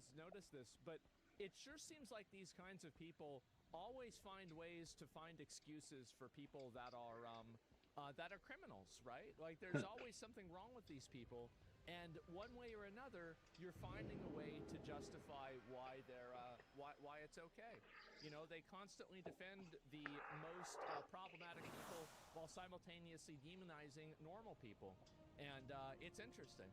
guys noticed this, but it sure seems like these kinds of people always find ways to find excuses for people that are criminals, right? Like there's always something wrong with these people, and one way or another, you're finding a way to justify why they're why it's okay. You know, they constantly defend the most problematic people while simultaneously demonizing normal people, and it's interesting.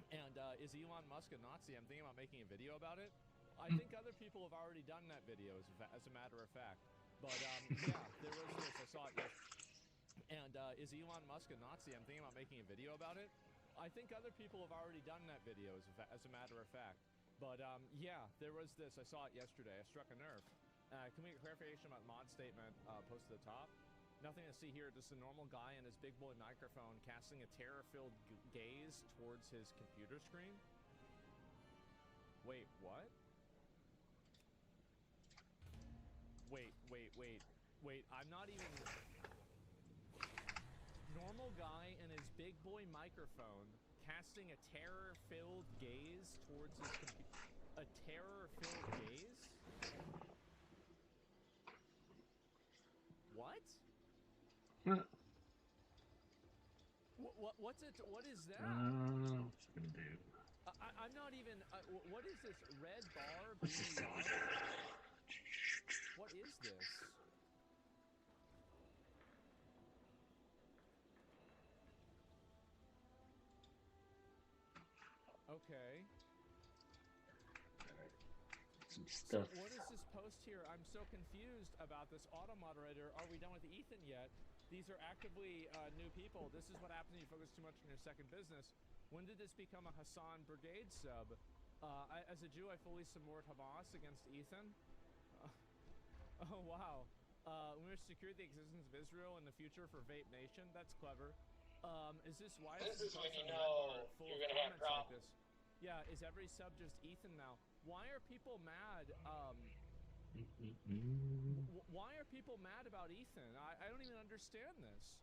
And is Elon Musk a Nazi? I'm thinking about making a video about it. I think other people have already done that video, as a matter of fact. But yeah, there was this. I saw it yesterday. And is Elon Musk a Nazi? I'm thinking about making a video about it. I think other people have already done that video, as a matter of fact. But yeah, there was this. I saw it yesterday. I struck a nerve. Can we get clarification about mod statement posted at the top? Nothing to see here. Just a normal guy and his big boy microphone casting a terror-filled gaze towards his computer screen. Wait, what? Wait, I'm not even... Normal guy and his big boy microphone casting a terror-filled gaze towards his computer... A terror-filled gaze? What? What's it? What is that? What's it gonna do? I'm not even... what is this? Red bar? What's this? What is this? Okay. Some stuff. So what is this post here? I'm so confused about this auto moderator. Are we done with Ethan yet? These are actively new people. This is what happens when you focus too much on your second business. When did this become a Hassan Brigade sub? As a Jew, I fully support Hamas against Ethan. Oh, wow. We must secure the existence of Israel in the future for Vape Nation. That's clever. Is this why this is when you know you're gonna have problems. Like this? Yeah, is every sub just Ethan now? Why are people mad? Why are people mad about Ethan? I don't even understand this.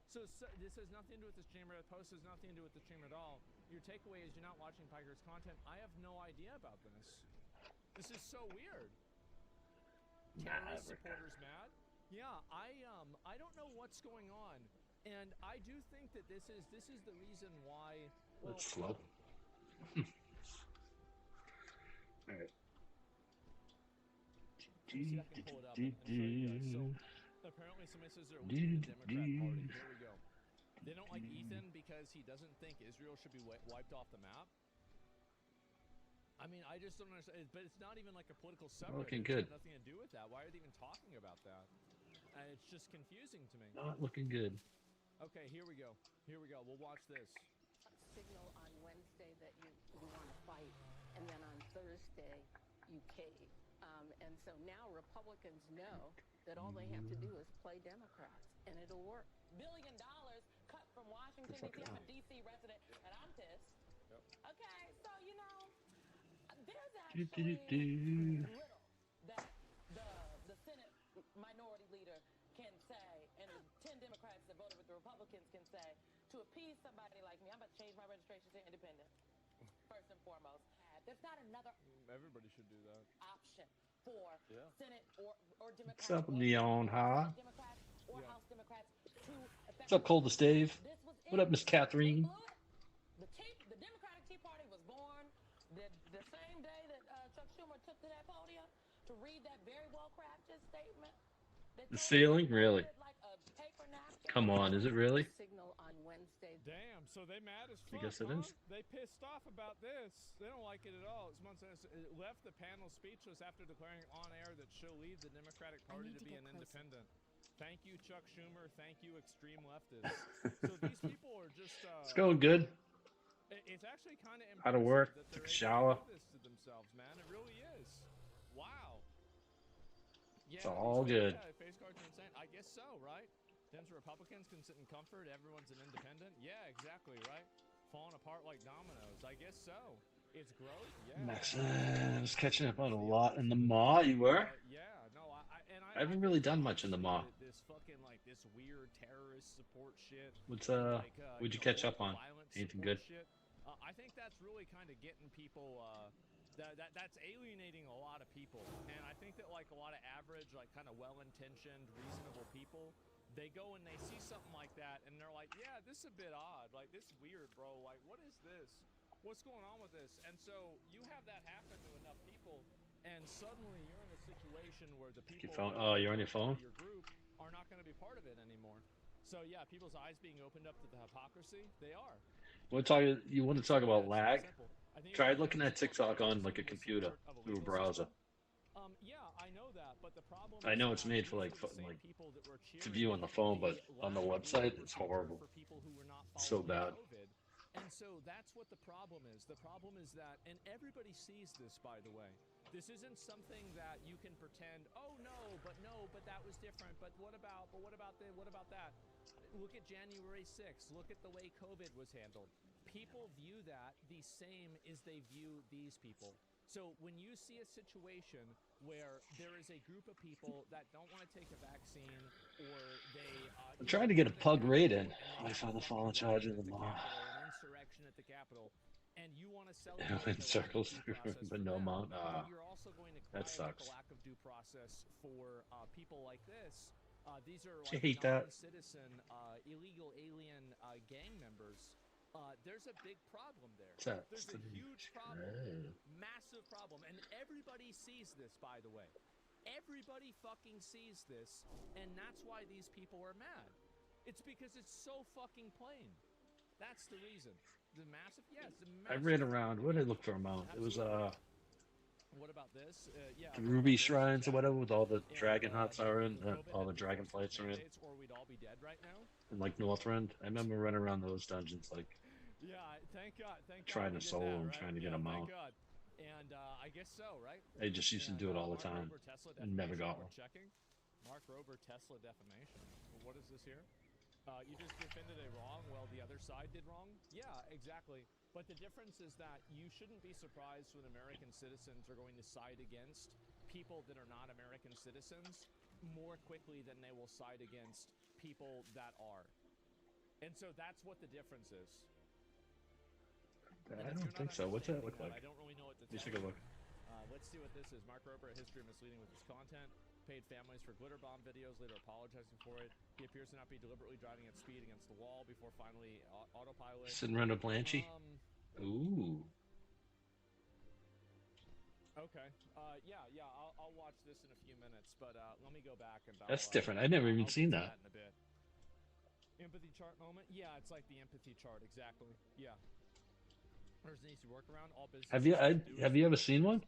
So this has nothing to do with the streamer. The post has nothing to do with the stream at all. Your takeaway is you're not watching Piker's content. I have no idea about this. This is so weird. Terrorist supporters mad? Yeah, I don't know what's going on, and I do think that this is the reason why. Well, that's slow. All right. See, I can pull it up and show you guys. So apparently somebody says they're leaving the Democrat Party. Here we go. They don't like Ethan because he doesn't think Israel should be wiped off the map. I mean, I just don't understand. But it's not even like a political subject. Looking good. It's got nothing to do with that. Why are they even talking about that? It's just confusing to me. Not looking good. Okay, here we go. Here we go. We'll watch this. Signal on Wednesday that you want to fight, and then on Thursday you cave. And so now Republicans know that all they have to do is play Democrats, and it'll work. $1 billion cut from Washington, D.C. I'm a D.C. resident, and I'm pissed. Yep. Okay, so, you know, there's actually little that the Senate minority leader can say, and the 10 Democrats that voted with the Republicans can say, to appease somebody like me. I'm about to change my registration to independent, first and foremost. There's not another... Everybody should do that. ...option for Senate or Democrats. What's up, Leon, huh? Democrats or House Democrats to what's up, Coldest Dave? What up, Miss Catherine? The Democratic Tea Party was born the same day that Chuck Schumer took to that podium to read that very well-crafted statement. The ceiling? Really? Come on, is it really? Signal on Wednesday. Damn, so they mad as fuck, I guess it is. They pissed off about this. They don't like it at all. It left the panel speechless after declaring on air that she'll leave the Democratic Party to be an independent. Thank you, Chuck Schumer. Thank you, extreme leftists. So these people are just... it's going good. It's actually kind of impressive. How to work, that they're took a shower. able to do this to themselves, man. It really is. Wow. Yeah, It's all good. Yeah, face cards are insane. I guess so, right? Dems Republicans can sit in comfort. Everyone's an independent. Yeah, exactly, right? Falling apart like dominoes. I guess so. It's growth. Yeah. Maximus catching up on a lot in the Maw. You were? Yeah. No, I haven't really done much in the Maw. This fucking this weird terrorist support shit. What'd you catch up on? Anything good? Shit. I think that's really kind of getting people. That's alienating a lot of people, and I think that like a lot of average, like kind of well-intentioned, reasonable people, they go and they see something like that, and they're like, "Yeah, this is a bit odd. Like this is weird, bro. Like what is this? What's going on with this?" And so you have that happen to enough people, and suddenly you're in a situation where the people Oh, you're on your phone? your group are not going to be part of it anymore. So yeah, people's eyes being opened up to the hypocrisy, they are. You want to talk So, yeah, about it's that lag? simple. I think Try everybody looking at understands TikTok on like a the computer support of a through a legal browser. system. Yeah, I know that, but the problem I is know that it's made for these like are the same people that were to cheering view on the phone, but the on the lack of legal website it's procedure horrible. for people who were not It's so following bad. COVID. And so that's what the problem is. The problem is that, and everybody sees this, by the way. This isn't something that you can pretend, oh no, but that was different. But what about that? Look at January 6th. Look at the way COVID was handled. People view that the same as they view these people. So when you see a situation where there is a group of people that don't want to take a vaccine, or they I'm trying to get a pug raid in. I find the fallen charge in the mall. an insurrection at the Capitol, and you want to celebrate In the circles, lack of due process but for no them, mount. but you're also going to cry That about the sucks. lack of due process for people like this. These are I like hate that. non-citizen, illegal alien gang members. There's a big problem there. There's a huge problem, massive problem, and everybody sees this, by the way. Everybody fucking sees this, and that's why these people are mad. It's because it's so fucking plain. That's the reason. The massive, yes, the I massive. ran around. Where did I look for a mount? It was What about this? Yeah. the ruby shrines or whatever, with all the dragon huts are in, all the dragon flights are in, Or we'd all be dead right now. and like Northrend. I remember running around those dungeons like. Yeah, thank God. Trying to soul and right? trying to get a mount. Thank God. And I guess so, right? I just used to do it all the time. And never got one. Checking. Mark Rober, Tesla defamation. What is this here? You just defended a wrong while the other side did wrong? Yeah, exactly. But the difference is that you shouldn't be surprised when American citizens are going to side against people that are not American citizens more quickly than they will side against people that are. And so that's what the difference is. I don't think so. What's that look like? I don't really know what to Let's tell take a you. look. Let's see what this is. Mark Rober, a history of misleading with his content. Paid families for glitter bomb videos, later apologizing for it. He appears to not be deliberately driving at speed against the wall before finally autopilot. Cinderella Blanchy. Ooh. Okay. Yeah. I'll watch this in a few minutes, but let me go back and. That's different. I've never even seen that. In a bit. Empathy chart moment. Yeah, it's like the empathy chart exactly. Yeah. There's an easy workaround. All business. Have you ever seen one?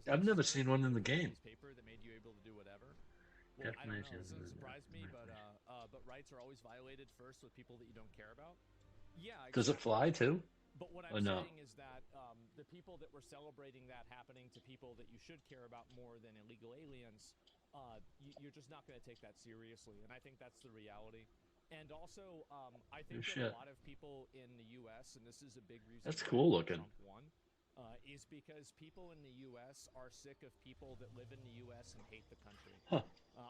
I've never seen one in the game. Paper that made you able to do whatever. Well, I don't know. It doesn't surprise me, but rights are always violated first with people that you don't care about. Yeah. Exactly. Does it fly too? But what I'm saying is that the people that were celebrating that happening to people that you should care about more than illegal aliens, you're just not going to take that seriously. And I think that's the reality. And also, I think that a lot of people in the U.S., and this is a big reason that's cool looking, Trump won, is because people in the U.S. are sick of people that live in the U.S. and hate the country. Huh.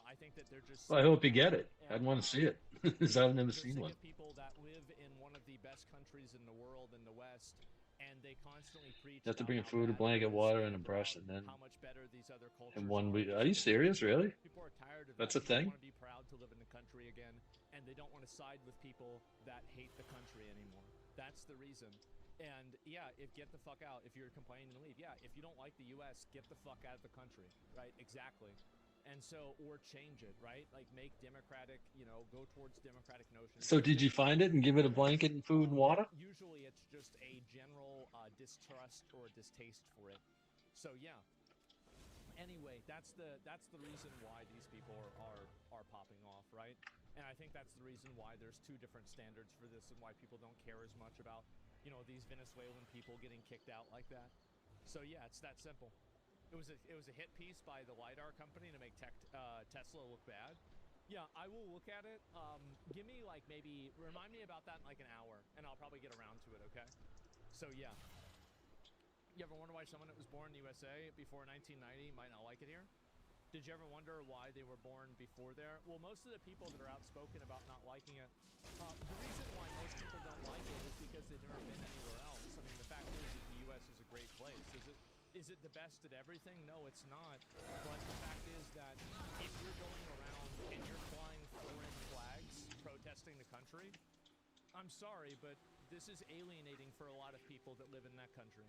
I think that they're just. Well, I hope you get it. I'd want to see it, because I've never seen one. People that live in one of the best countries in the world, in the West, and they constantly preach. You have to bring food, a blanket, water, and a brush, and then. How much better these other cultures in 1 week. Are you serious? Really? People are tired of that's that. A thing. They want to be proud to live in the country again, and they don't want to side with people that hate the country anymore. That's the reason. And yeah, get the fuck out if you're complaining to leave. Yeah, if you don't like the U.S., get the fuck out of the country. Right? Exactly. And so, or change it, right? Like make democratic, go towards democratic notions. So did you find it and give it a blanket and food and water? Usually it's just a general distrust or distaste for it. So yeah. Anyway, that's the reason why these people are popping off, right? And I think that's the reason why there's two different standards for this and why people don't care as much about, these Venezuelan people getting kicked out like that. So yeah, it's that simple. It was a hit piece by the LiDAR company to make Tesla look bad. Yeah, I will look at it. Give me remind me about that in like an hour, and I'll probably get around to it. Okay. So yeah. You ever wonder why someone that was born in the USA before 1990 might not like it here? Did you ever wonder why they were born before there? Well, most of the people that are outspoken about not liking it, the reason why most people don't like it is because they've never been anywhere else. I mean, the fact is that the U.S. is a great place. Is it the best at everything? No, it's not. But the fact is that if you're going around and you're flying foreign flags protesting the country, I'm sorry, but this is alienating for a lot of people that live in that country.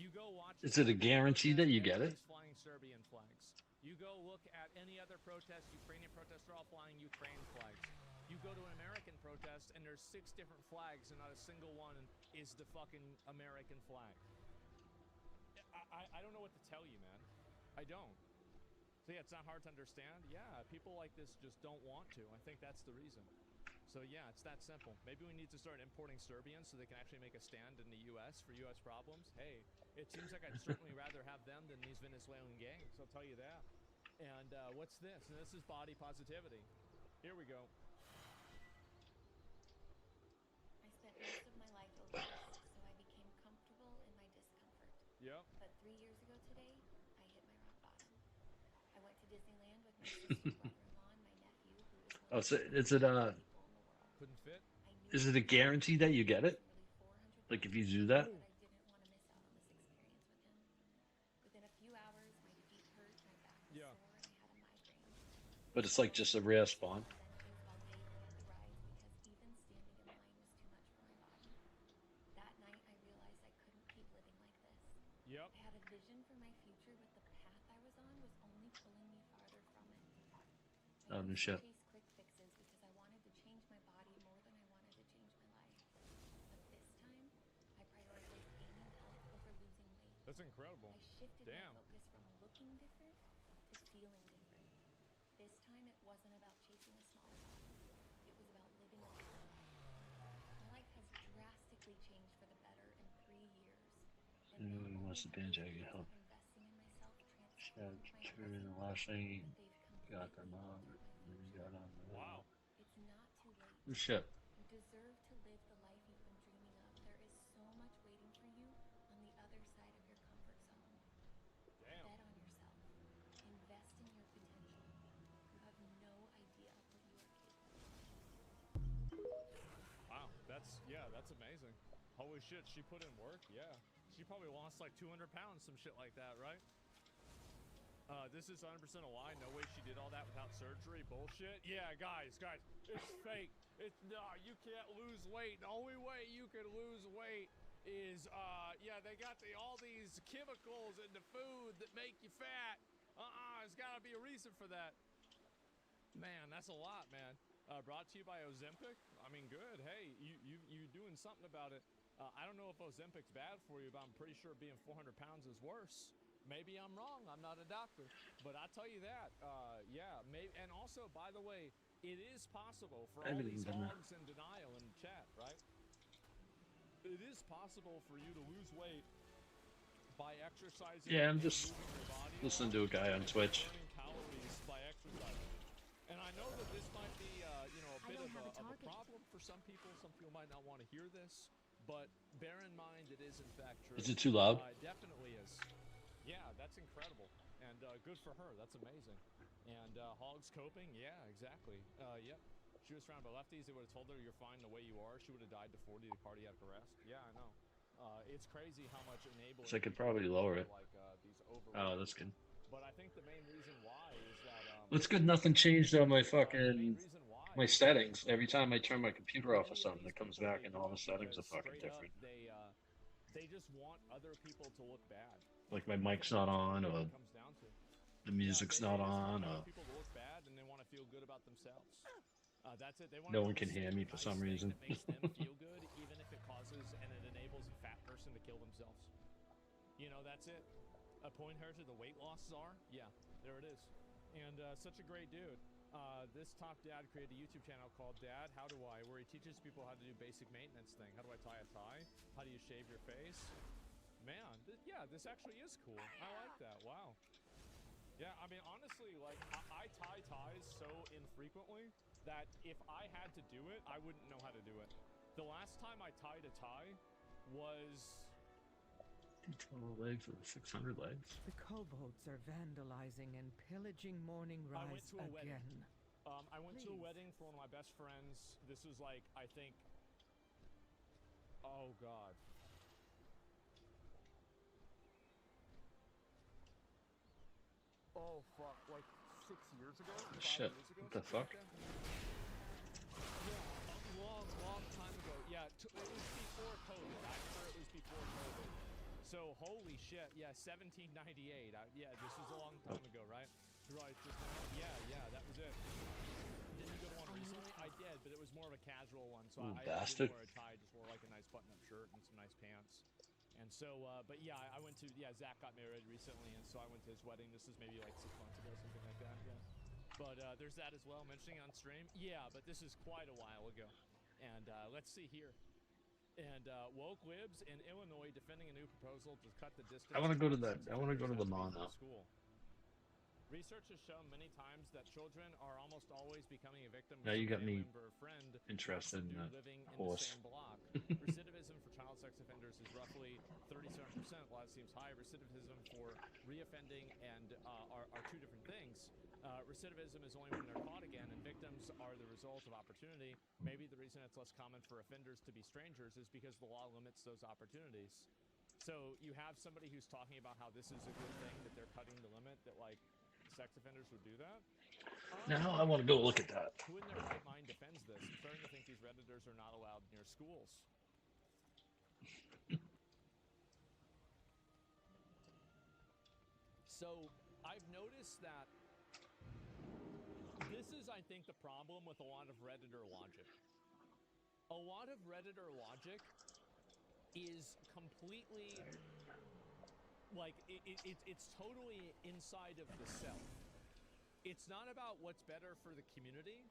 You go watch. Is it a guarantee that you get it? Flying Serbian flags. You go look at any other protest, Ukrainian protests are all flying Ukraine flags. You go to an American protest and there's 6 different flags and not a single one is the fucking American flag. I don't know what to tell you, man. I don't. So yeah, it's not hard to understand. Yeah, people like this just don't want to. I think that's the reason. So yeah, it's that simple. Maybe we need to start importing Serbians so they can actually make a stand in the U.S. for U.S. problems. Hey, it seems like I'd certainly rather have them than these Venezuelan gangs, I'll tell you that. And what's this? And this is body positivity. Here we go. I spent most of my life obese, so I became comfortable in my discomfort. Yep. But 3 years ago today, I hit my rock bottom. I went to Disneyland with my sister, brother-in-law, and my nephew, who is one Oh, of so the is it people in the world. Couldn't fit? I knew is it a guarantee that you get it? nearly 400 Like if you pounds, do that? but I didn't want to miss out on this experience with him. Within a few hours, my feet hurt, my back was Yeah. sore, and I had a migraine. But it's like just a rare spawn. Sedentary while daily at the rides because even standing in line was too much for my body. That night, I realized I couldn't keep living like this. Yep. I had a vision for my future, but the path I was on was only pulling me farther from it. Oh, I no used shit. to chase quick fixes because I wanted to change my body more than I wanted to change my life. But this time, I prioritized gaining health over losing weight. That's incredible. I shifted Damn. my focus from looking different to feeling different. This time, it wasn't about chasing a smaller body. It was about living a fuller life. My life has drastically changed for the better in 3 years. And not only What's the have binge those I can years help? of investing in myself Chad, transformed my turn in present, the last thing but they've got their completely mom. altered my And future. got on the Wow. It's not too late. Oh, shit. You deserve to live the life you've been dreaming of. There is so much waiting for you on the other side of your comfort zone. Damn. Bet on yourself. Invest in your potential. You have no idea what you are capable of. Wow. That's amazing. Holy shit, she put in work? Yeah. She probably lost like 200 pounds, some shit like that, right? This is 100% a lie. No way she did all that without surgery. Bullshit. Yeah, guys, it's fake. You can't lose weight. The only way you can lose weight is, they got all these chemicals in the food that make you fat. There's gotta be a reason for that. Man, that's a lot, man. Brought to you by Ozempic. I mean, good. Hey, you doing something about it. I don't know if Ozempic's bad for you, but I'm pretty sure being 400 pounds is worse. Maybe I'm wrong. I'm not a doctor, but I tell you that, maybe. And also, by the way, it is possible for all these hogs in denial in the chat, right? It is possible for you to lose weight by exercising. Yeah, I'm and just moving your body listening around to a guy on and Twitch. burning calories by exercising. And I know that this might be, a bit of a problem for some people. Some people might not want to hear this, but bear in mind it is in fact true. Is it too loud? It definitely is. Yeah, that's incredible. And good for her. That's amazing. And hogs coping? Yeah, exactly. Yep. She was surrounded by lefties. They would have told her you're fine the way you are. She would have died to 40 to cardiac arrest. Yeah, I know. It's crazy how much enabling. So I could probably lower it. Like, these Oh, that's good. But I think the main reason why is that It's good nothing changed on my fucking my settings. Every time I turn my computer off or something, it comes back and all the settings are fucking different. They just want other people to look bad. Like my mic's not on, or It comes down to. the music's not on, They or want people to look bad and they want to feel good about themselves. That's it. They want no one can hear me for some reason. That makes them feel good, even if it causes and it enables a fat person to kill themselves. You know, that's it. Point her to the weight loss czar. Yeah, there it is. And such a great dude. This top dad created a YouTube channel called Dad How Do I, where he teaches people how to do basic maintenance thing. How do I tie a tie? How do you shave your face? Man, this actually is cool. I like that. Wow. Yeah, I mean, honestly, like, I tie ties so infrequently that if I had to do it, I wouldn't know how to do it. The last time I tied a tie was Total legs with 600 legs. The kobolds are vandalizing and pillaging Morning I went Rise to a wedding. again. I went to a Please. wedding for one of my best friends. This was like, I think, oh god. Oh fuck, like 6 years ago? 5 Shit, years ago? what the something fuck? like that? Yeah, a long time ago. Yeah, it was before COVID. I'm sure it was before COVID. So, holy shit, yeah, 1798. Yeah, this was a long time ago, right? Right, yeah, that was it. Didn't you go to one recently? I did, but it was more of a casual one, so Ooh, I bastard. didn't wear a tie, just wore like a nice button-up shirt and some nice pants. And so, but yeah, I went to, yeah, Zach got married recently, and so I went to his wedding. This was maybe like 6 months ago, something like that, yeah. But there's that as well, mentioning on stream. Yeah, but this is quite a while ago. And let's see here. And woke libs in Illinois defending a new proposal to cut the distance. I want to go to between that. I want to go to the sex mall offenders now. and school. Research has shown many times that children are almost always becoming a victim of Now you some got me family member or friend interested in who that living in the horse. same block. Recidivism for child sex offenders is roughly 37%. A lot seems high. Recidivism for reoffending and are two different things. Recidivism is only when they're caught again, and victims are the result of opportunity. Maybe the reason it's less common for offenders to be strangers is because the law limits those opportunities. So you have somebody who's talking about how this is a good thing, that they're cutting the limit, that like sex offenders would do that. Now I want to go look at that. Who in their right mind defends this? I'm starting to think these Redditors are not allowed near schools. So I've noticed that this is, I think, the problem with a lot of Redditor logic. A lot of Redditor logic is completely, like, it's totally inside of the self. It's not about what's better for the community.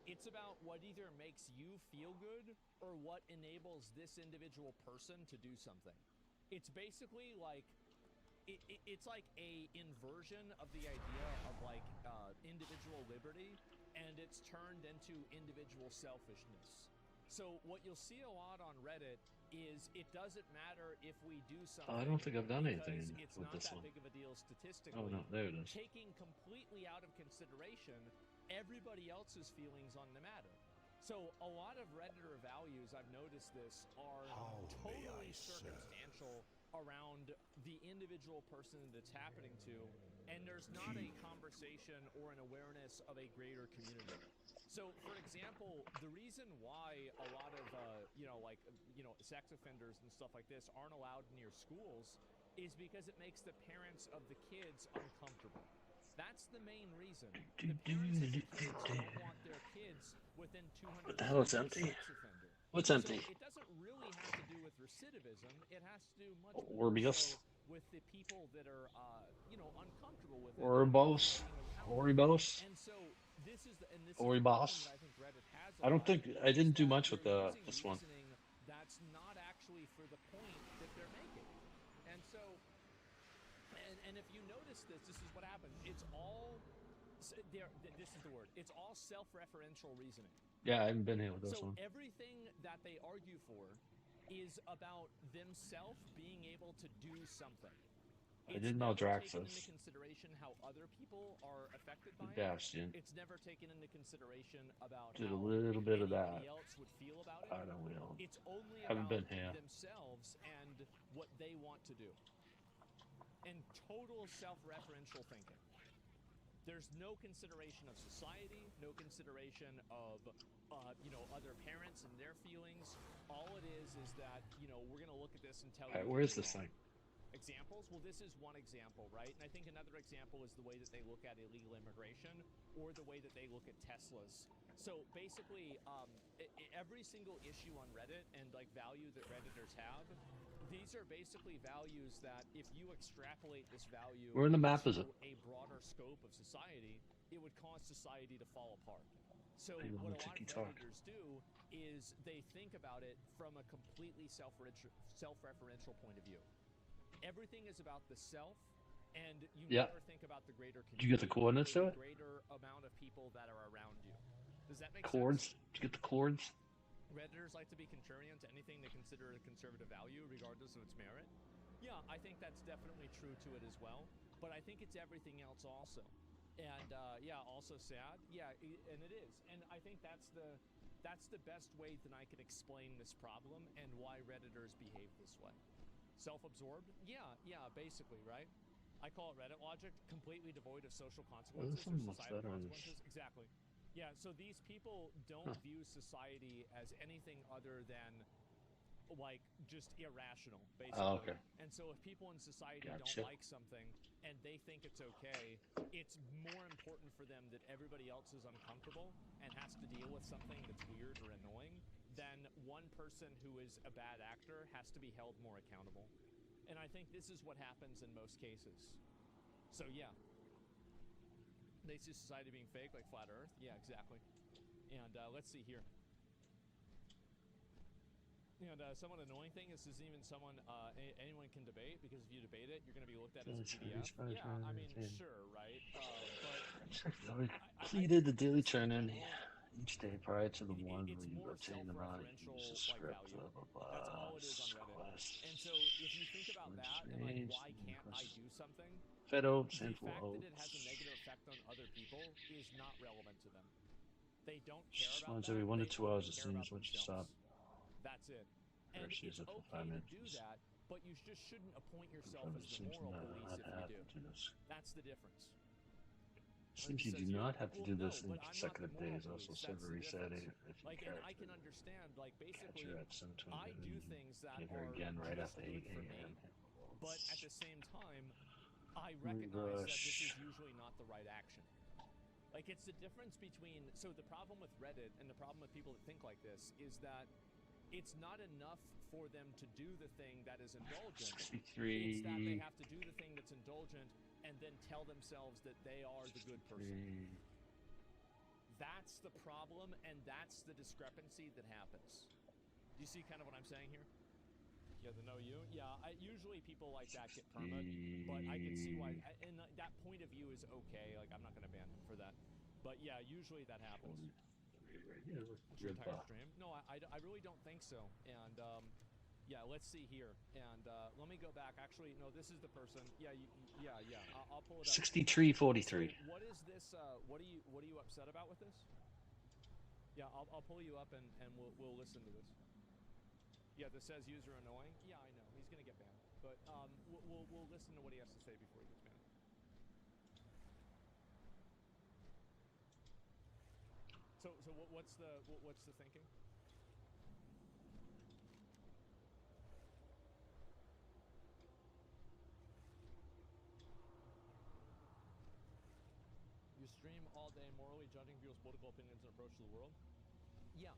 It's about what either makes you feel good or what enables this individual person to do something. It's basically like, it's like a inversion of the idea of like individual liberty, and it's turned into individual selfishness. So what you'll see a lot on Reddit is it doesn't matter if we do something. I don't think I've done anything because it's with not this that one. big of a deal statistically. Oh no, there it is. Taking completely out of consideration everybody else's feelings on the matter. So a lot of Redditor values, I've noticed this, are totally circumstantial around the individual person that it's happening to, and there's not a conversation or an awareness of a greater community. So, for example, the reason why a lot of, sex offenders and stuff like this aren't allowed near schools is because it makes the parents of the kids uncomfortable. That's the main reason. The parents of the kids don't want their kids within 200 What the hell is feet of a empty? sex offender. What's So empty? it doesn't really have to do with recidivism. It has to do much more Orbeus? so with the people that are, uncomfortable with it. Oribos? Oribos? And so this is the Oribos? problem that I think Reddit has. I don't think I didn't do much with they're this using one. reasoning that's not actually for the point that they're making. And so, and if you notice this is what happens. It's all, this is the word. It's all self-referential reasoning. Yeah, I haven't been here with this So one. everything that they argue for is about themselves being able to do something. I did know never taken Draxus. into consideration how other people are affected by it. Bastion. It's never taken into consideration about Did a how little bit of anybody that. else would feel about it. I don't know. It's only Haven't about been here. themselves and what they want to do. And total self-referential thinking. There's no consideration of society, no consideration of, other parents and their feelings. All it is that, we're going to look at this and tell you. Alright, where is this thing? Examples? Well, this is one example, right? And I think another example is the way that they look at illegal immigration or the way that they look at Teslas. So basically, every single issue on Reddit and like value that Redditors have, these are basically values that if you extrapolate this value Where in the map is to it? a broader scope of society, it would cause society to fall apart. So I what a love lot of TikTok. Redditors do is they think about it from a completely self-referential point of view. Everything is about the self, and you Yeah. never think about the greater community. Did you get the coordinates or to the it? greater amount of people that are around you. Does that make Chords? sense? Did you get the chords? Redditors like to be contrarian to anything they consider a conservative value, regardless of its merit. Yeah, I think that's definitely true to it as well. But I think it's everything else also. And yeah, also sad. Yeah, and it is. And I think that's the best way that I can explain this problem and why Redditors behave this way. Self-absorbed? Yeah, basically, right? I call it Reddit logic, completely devoid of social consequences or societal consequences. Exactly. Yeah, so these people don't view society as anything other than like just irrational, basically. Oh, okay. And so if people in society don't Gotcha. like something and they think it's okay, it's more important for them that everybody else is uncomfortable and has to deal with something that's weird or annoying than one person who is a bad actor has to be held more accountable. And I think this is what happens in most cases. So yeah. They see society being fake, like flat Earth. Yeah, exactly. And let's see here. And somewhat annoying thing is even someone anyone can debate, because if you debate it, you're going to be looked at as a PDF. Yeah, I mean, sure, right? But completed the daily turn-in each day prior to the one it's where you more obtain the amount self-referential use the like script, value. blah blah blah. That's all it is on Reddit. And so if you think about that and like why can't I do something, Fed oats, the handful fact of that it has a oats. negative effect on other people is not relevant to them. They don't care Just about once that. every 1 to They 2 only hours as care soon about as once you themselves. stop. That's it. And First it's use it for okay 5 to minutes. do that, but you just shouldn't appoint yourself Confirm as it the seems moral not police if you have do. to do this. That's the difference. Seems It you says do here, not have to well, do no, this in but I'm not the consecutive moral days. Also, police. That's server the resetting difference. if you Like, and I can character understand, like, basically, capture at some I 20 do and things that get her are again right just after good 8 for me, a.m. but at the same time, I recognize that this is usually not the right action. Like, it's the difference between, so the problem with Reddit and the problem with people that think like this is that it's not enough for them to do the thing that is indulgent. 63. It's that they have to do the thing that's indulgent and then tell themselves that they are the good person. That's the problem, and that's the discrepancy that happens. Do you see kind of what I'm saying here? Yeah, the know you? Yeah, usually people like that get permit, but I can see why, and that point of view is okay. Like, I'm not going to ban him for that. But yeah, usually that happens. It's your entire stream? No, I really don't think so. And yeah, let's see here. And let me go back. Actually, no, this is the person. Yeah, yeah. I'll pull it up. 63-43. So what is this? What are you upset about with this? Yeah, I'll pull you up and we'll listen to this. Yeah, this says user annoying. Yeah, I know he's gonna get banned, but we'll listen to what he has to say before he gets banned. So what's the thinking? You stream all day morally judging people's political opinions and approach to the world? Yeah.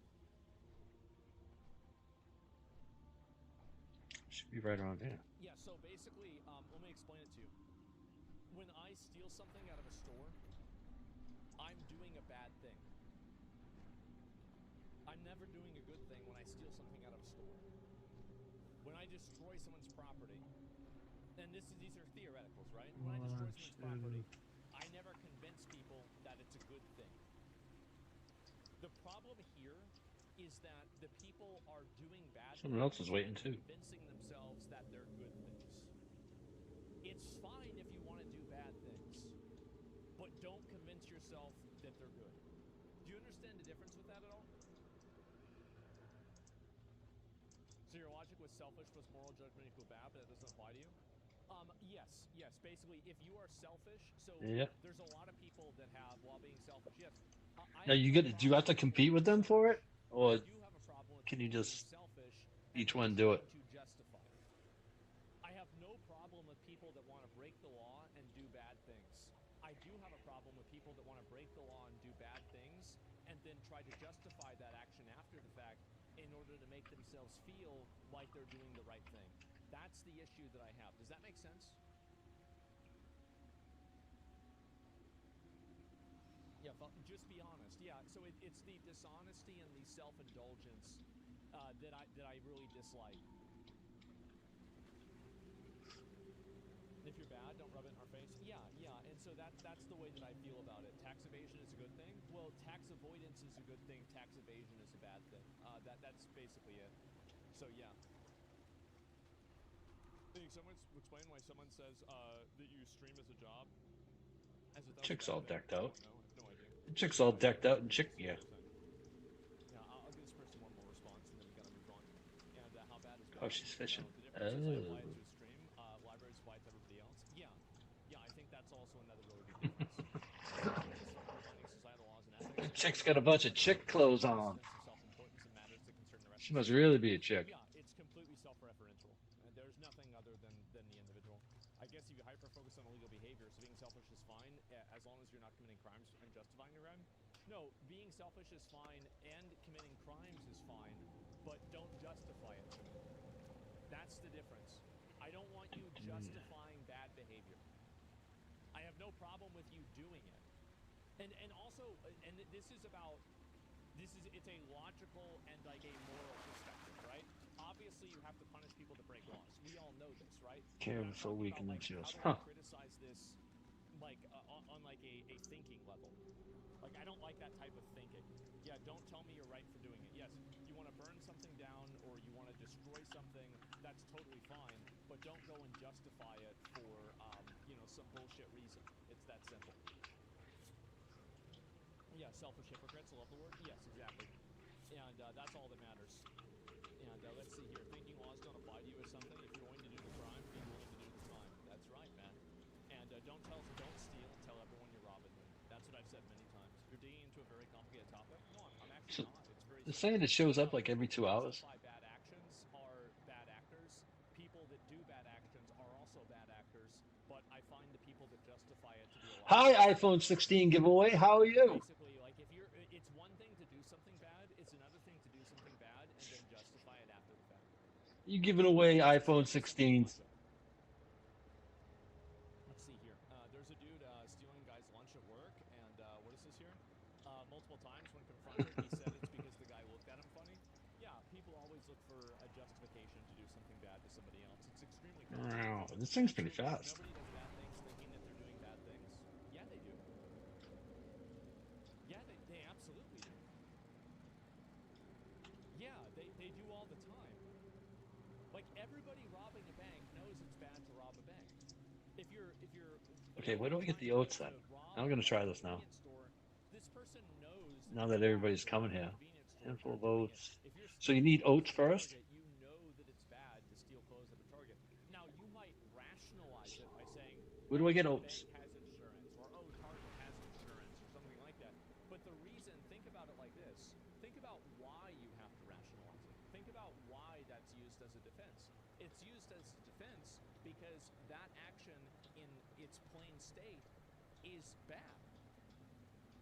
Should be right around there. Yeah, so basically, let me explain it to you. When I steal something out of a store, I'm doing a bad thing. I'm never doing a good thing when I steal something out of a store. When I destroy someone's property, and these are theoreticals, right? When I destroy someone's property, I never convince people that it's a good thing. The problem here is that the people are doing bad Someone else is waiting too. convincing themselves that they're good things. It's fine if you want to do bad things, but don't convince yourself that they're good. Do you understand the difference with that at all? So your logic was selfish plus moral judgment equal bad, but that doesn't apply to you? Yes. Basically, if you are selfish, so there's a lot of people that have, while being selfish, yes. Now do you have to compete with them for it, or I do have a problem with can you people just being selfish each and one do it? trying to justify it. I have no problem with people that want to break the law and do bad things. I do have a problem with people that want to break the law and do bad things and then try to justify that action after the fact in order to make themselves feel like they're doing the right thing. That's the issue that I have. Does that make sense? Yeah, just be honest. Yeah, so it's the dishonesty and the self-indulgence that I really dislike. If you're bad, don't rub it in our face. Yeah, and so that's the way that I feel about it. Tax evasion is a good thing. Well, tax avoidance is a good thing. Tax evasion is a bad thing. That's basically it. So yeah. Hey, someone explain why someone says that you stream as a job. As if that was a Chick's bad all thing. decked I out. don't know. I have no idea. Chick's all decked out in chick gear. Yeah, I'll give this person one more response and then we gotta move on. And how bad is bad? Oh, she's fishing. No, the difference is I apply it Oh. to a stream. Libraries apply it to everybody else. Yeah, yeah, I think that's also another really big difference. Defining societal laws and ethics. Chick's got a bunch of chick clothes on. Sense of self-importance and matters that concern the rest She of must society. really be a chick. Yeah, it's completely self-referential. There's nothing other than the individual. I guess if you hyper-focus on illegal behavior, so being selfish is fine as long as you're not committing crimes and justifying your crime. No, being selfish is fine and committing crimes is fine, but don't justify it. That's the difference. I don't want you justifying bad behavior. I have no problem with you doing it. And also, and this is about, it's a logical and like a moral perspective, right? Obviously, you have to punish people that break laws. We all know this, right? Care But I'm for talking weak about, and like, insidious. how do Huh. I criticize this, like, on like a thinking level? Like, I don't like that type of thinking. Yeah, don't tell me you're right for doing it. Yes, you want to burn something down or you want to destroy something, that's totally fine, but don't go and justify it for, some bullshit reason. It's that simple. Yeah, selfish hypocrites, I love the word. Yes, exactly. And that's all that matters. And let's see here. Thinking laws don't apply to you as something. If you're willing to do the crime, be willing to do the time. That's right, man. And don't steal and tell everyone you're robbing them. That's what I've said many times. You're digging into a very complicated topic. No, I'm actually So, not. It's very the simple. saying that shows up like every 2 hours. Justify bad actions are bad actors. People that do bad actions are also bad actors. But I find the people that justify it to be a lot. Hi, iPhone 16 giveaway. How are you? Basically, like if you're, it's one thing to do something bad. It's another thing to do something bad and then justify it after the fact. You giving away iPhone 16s? Let's see here. There's a dude stealing guy's lunch at work, and what is this here? Multiple times when confronted, he said it's because the guy looked at him funny. Yeah, people always look for a justification to do something bad to somebody else. It's extremely common. Wow, this thing's pretty fast. Nobody does bad things thinking that they're doing bad things. Yeah, they do. Yeah, they absolutely do. Yeah, they do all the time. Like, everybody robbing a bank knows it's bad to rob a bank. If you're Okay, where do I get the oats then? I'm gonna try this now. This person knows Now that everybody's coming here. Handful of oats. So you need oats first? You know that it's bad to steal clothes at a Target. Now, you might rationalize it by saying, Where do I get "Oh, oats?" bank has insurance, or oh, Target has insurance, or something like that. But the reason, think about it like this. Think about why you have to rationalize it. Think about why that's used as a defense. It's used as a defense because that action in its plain state is bad.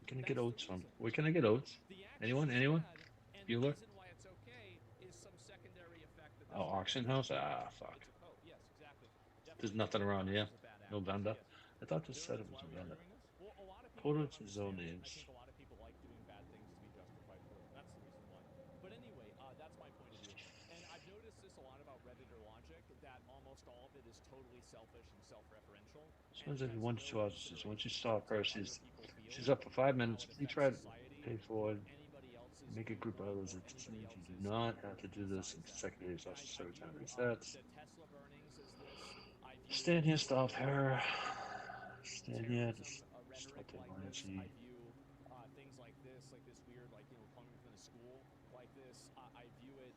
Where can I get oats from? Where can I get oats? Anyone? Anyone? Bueller? The reason why it's okay is some secondary effect that Oh, auction house? Ah, fuck. oh, yes, exactly. There's nothing around here. No vendor. I thought this said it was a vendor. Well, a lot of people Quotas don't and zone understand names. it. I think a lot of people like doing bad things to be justified for it. That's the reason why. But anyway, that's my point of view. And I've noticed this a lot about Reddit or Logic, that almost all of it is totally selfish and self-referential. This one's every 1 to 2 hours. Says once you stop her, she's up for 5 minutes. Please try to pay forward. Make a group of others. You do not have to do this in consecutive days. Also, every time it resets. Stand here, stop her. Stand here, just stop the energy. Things like this weird, coming from the school like this. I view it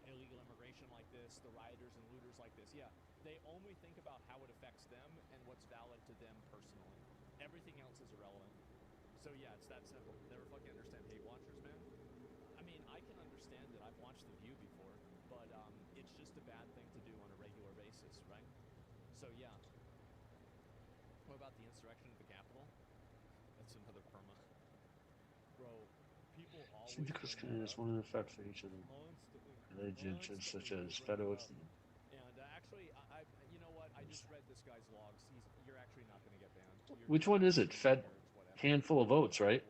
illegal immigration like this, the rioters and looters like this. Yeah, they only think about how it affects them and what's valid to them personally. Everything else is irrelevant. So yeah, it's that simple. Never fucking understand hate watchers, man. I mean, I can understand it. I've watched The View before, but it's just a bad thing to do on a regular basis, right? So yeah. What about the insurrection at the Capitol? That's another perma. Bro, people always... Syndicus is one of the effects for each of them. Religions such as federals. And actually, you know what? I just read this guy's logs. You're actually not going to get banned. Which one is it? Fed handful of votes, right?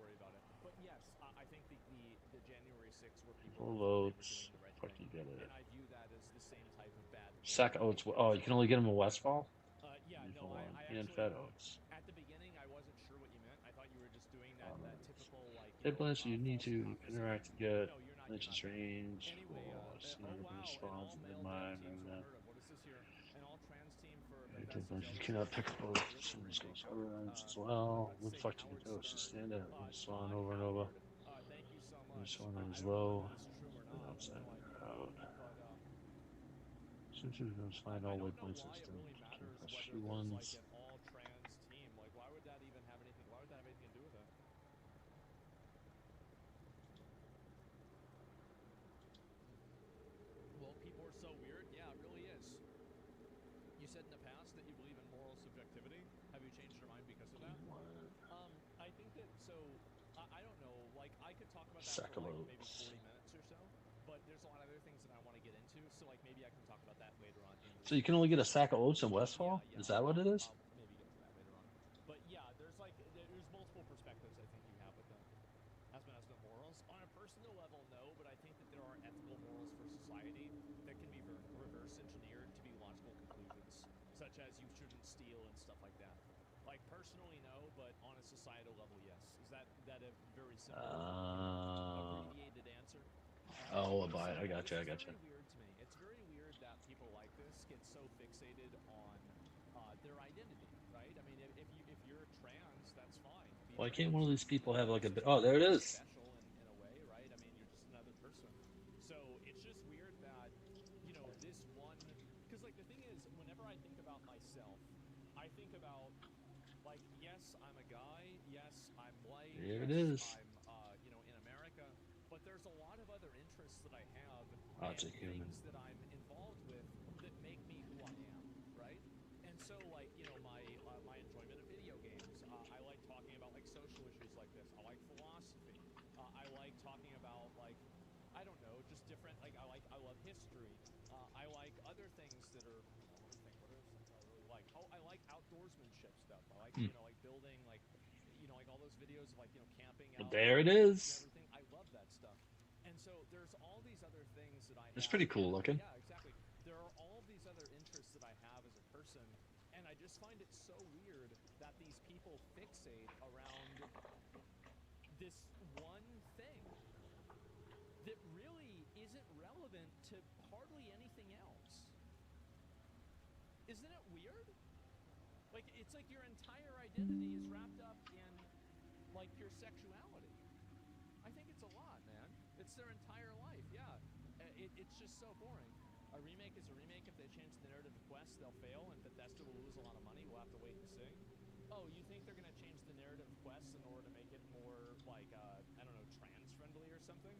But yes, I think the January 6th were people Full votes. Fuck, you get it. and I view that as the same type of bad. Sack oats. Oh, you can only get them in Westfall? Yeah, no, I And actually, fed oats. at the beginning, I wasn't sure what you meant. I thought you were just doing that typical, like... Dead plants, you need to interact to get No, you're not. Legends range. Anyway, Response in mind. What is this here? An You cannot pick up both. Somebody's goes orange as well. What the fuck do you do? Just stand there and swan over and over. Thank you so much. This one I is don't know low. if this is true or And not. outside No idea. crowd. But Since you don't find I all don't know waypoints why it system, really can matters press whether few there's like ones. an all trans team. Like, why would that even have anything? Why would that have anything to do with it? Well, people are so weird. Yeah, it really is. You said in the past that you believe in moral subjectivity. Have you changed your mind because of that? I think that I don't know. Like, I could talk about that Sack for of like maybe oats. 40 minutes or so. But there's a lot of other things that I want to get into. So like maybe I can talk about that later on. So you can only get a sack of oats in Westfall? Yeah, Is that what it is? I'll maybe get to that later on. But yeah, there's multiple perspectives I think you have with them. Has no morals. On a personal level, no, but I think that there are ethical morals for society that can be reverse engineered to be logical conclusions, such as you shouldn't steal and stuff like that. Like personally, no, but on a societal level, yes. Is that a very simple, abbreviated answer? Oh, I gotcha. It's very weird to me. It's very weird that people like this get so fixated on their identity, right? I mean, if you're trans, that's fine. Be Why can't trans. one of these people have like a bit? It's Oh, there it is. special in a way, right? I mean, you're just another person. So it's just weird that, this one, because like the thing is, whenever I think about myself, I think about like, yes, I'm a guy, yes, I'm white, There it yes, is. I'm, in America, but there's a lot of other interests that I have Oh, and it's a human. things that I'm involved with that make me who I am, right? And so, like, my enjoyment of video games. I like talking about like social issues like this. I like philosophy. I like talking about like, I don't know, just different. Like, I love history. I like other things that are. Let me think. What are things I really like? Oh, I like outdoorsmanship stuff. I like like building like all those videos of like camping out. There it And is. everything. I love that stuff. And so there's all these other things that I have. It's pretty cool looking. Yeah, exactly. There are all these other interests that I have as a person, and I just find it so weird that these people fixate around this one thing that really isn't relevant to hardly anything else. Isn't it weird? Like, it's like your entire identity is wrapped up in like your sexuality. I think it's a lot, man. It's their entire life, yeah. It's just so boring. A remake is a remake. If they change the narrative of Quest, they'll fail, and Bethesda will lose a lot of money. We'll have to wait and see. Oh, you think they're going to change the narrative of Quest in order to make it more, like, I don't know, trans-friendly or something?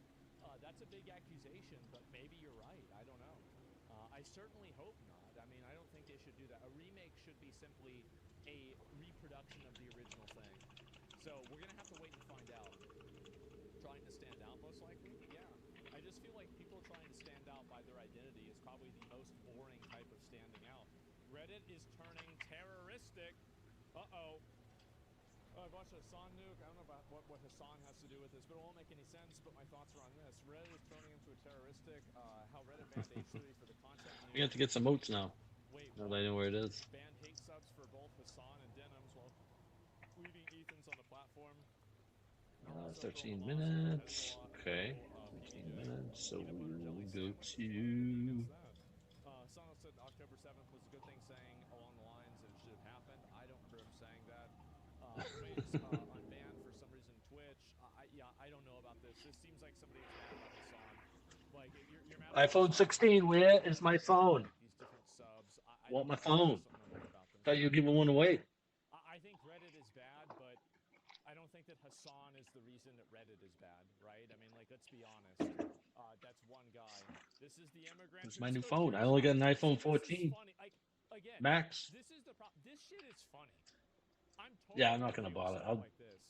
That's a big accusation, but maybe you're right. I don't know. I certainly hope not. I mean, I don't think they should do that. A remake should be simply a reproduction of the original thing. So we're going to have to wait and find out. Trying to stand out, most likely? Yeah. I just feel like people trying to stand out by their identity is probably the most boring type of standing out. Reddit is turning terroristic. Uh-oh. I've watched Hassan nuke. I don't know about what Hassan has to do with this, but it won't make any sense, but my thoughts are on this. Reddit is turning into a terroristic. How Reddit banned H3 for the content. We have to get some oats now. Wait, Now that I know where it is. Banned hate subs for both Hassan and Denims while leaving Ethan's on the platform. 13 minutes. Okay. 13 minutes. So we go to. Someone said October 7th was a good thing, saying along the lines that it should have happened. I don't remember him saying that. Twins unbanned for some reason. Twitch. I don't know about this. This seems like somebody is mad about Hassan. Like you're mad about iPhone 16. Where is my phone? these different subs. Want my There's phone? something weird about this. Thought you were giving one away. I think Reddit is bad, but I don't think that Hassan is the reason that Reddit is bad, right? I mean, like, let's be honest. That's one guy. This is the immigrant. It's my new phone. I only got an iPhone 14 Again, Max. this is the problem. This shit is funny. I'm totally Yeah, I'm not gonna bother. like this.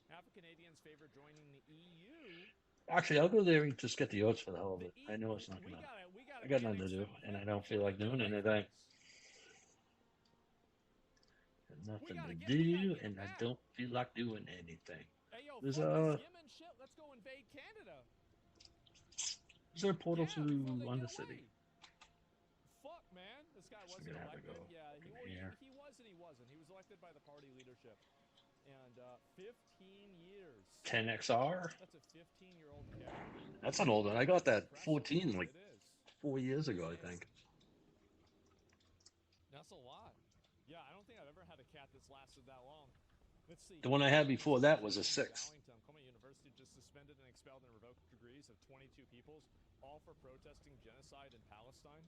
Half of Canadians favor joining the EU. Actually, I'll go there and just get the oats for the hell of it. I know it's not gonna. I got nothing to do, and I don't feel like doing anything. Nothing to do, and I don't feel like doing anything. Hey, yo, There's shit. Let's go invade Canada. Is there a portal Yeah, to before they London get City? away. Fuck, man. This guy So wasn't we're gonna have to elected. go Yeah, he from here. was and he wasn't. He was elected by the party leadership. And 15 years. 10XR? That's a 15-year-old kid. That's an old one. I got that 14 like It is. 4 years ago, I think. That's a lot. ever had a cat that's lasted that long. Let's see. The one I had before that was a 6. Columbia University just suspended and expelled and revoked degrees of 22 peoples, all for protesting genocide in Palestine.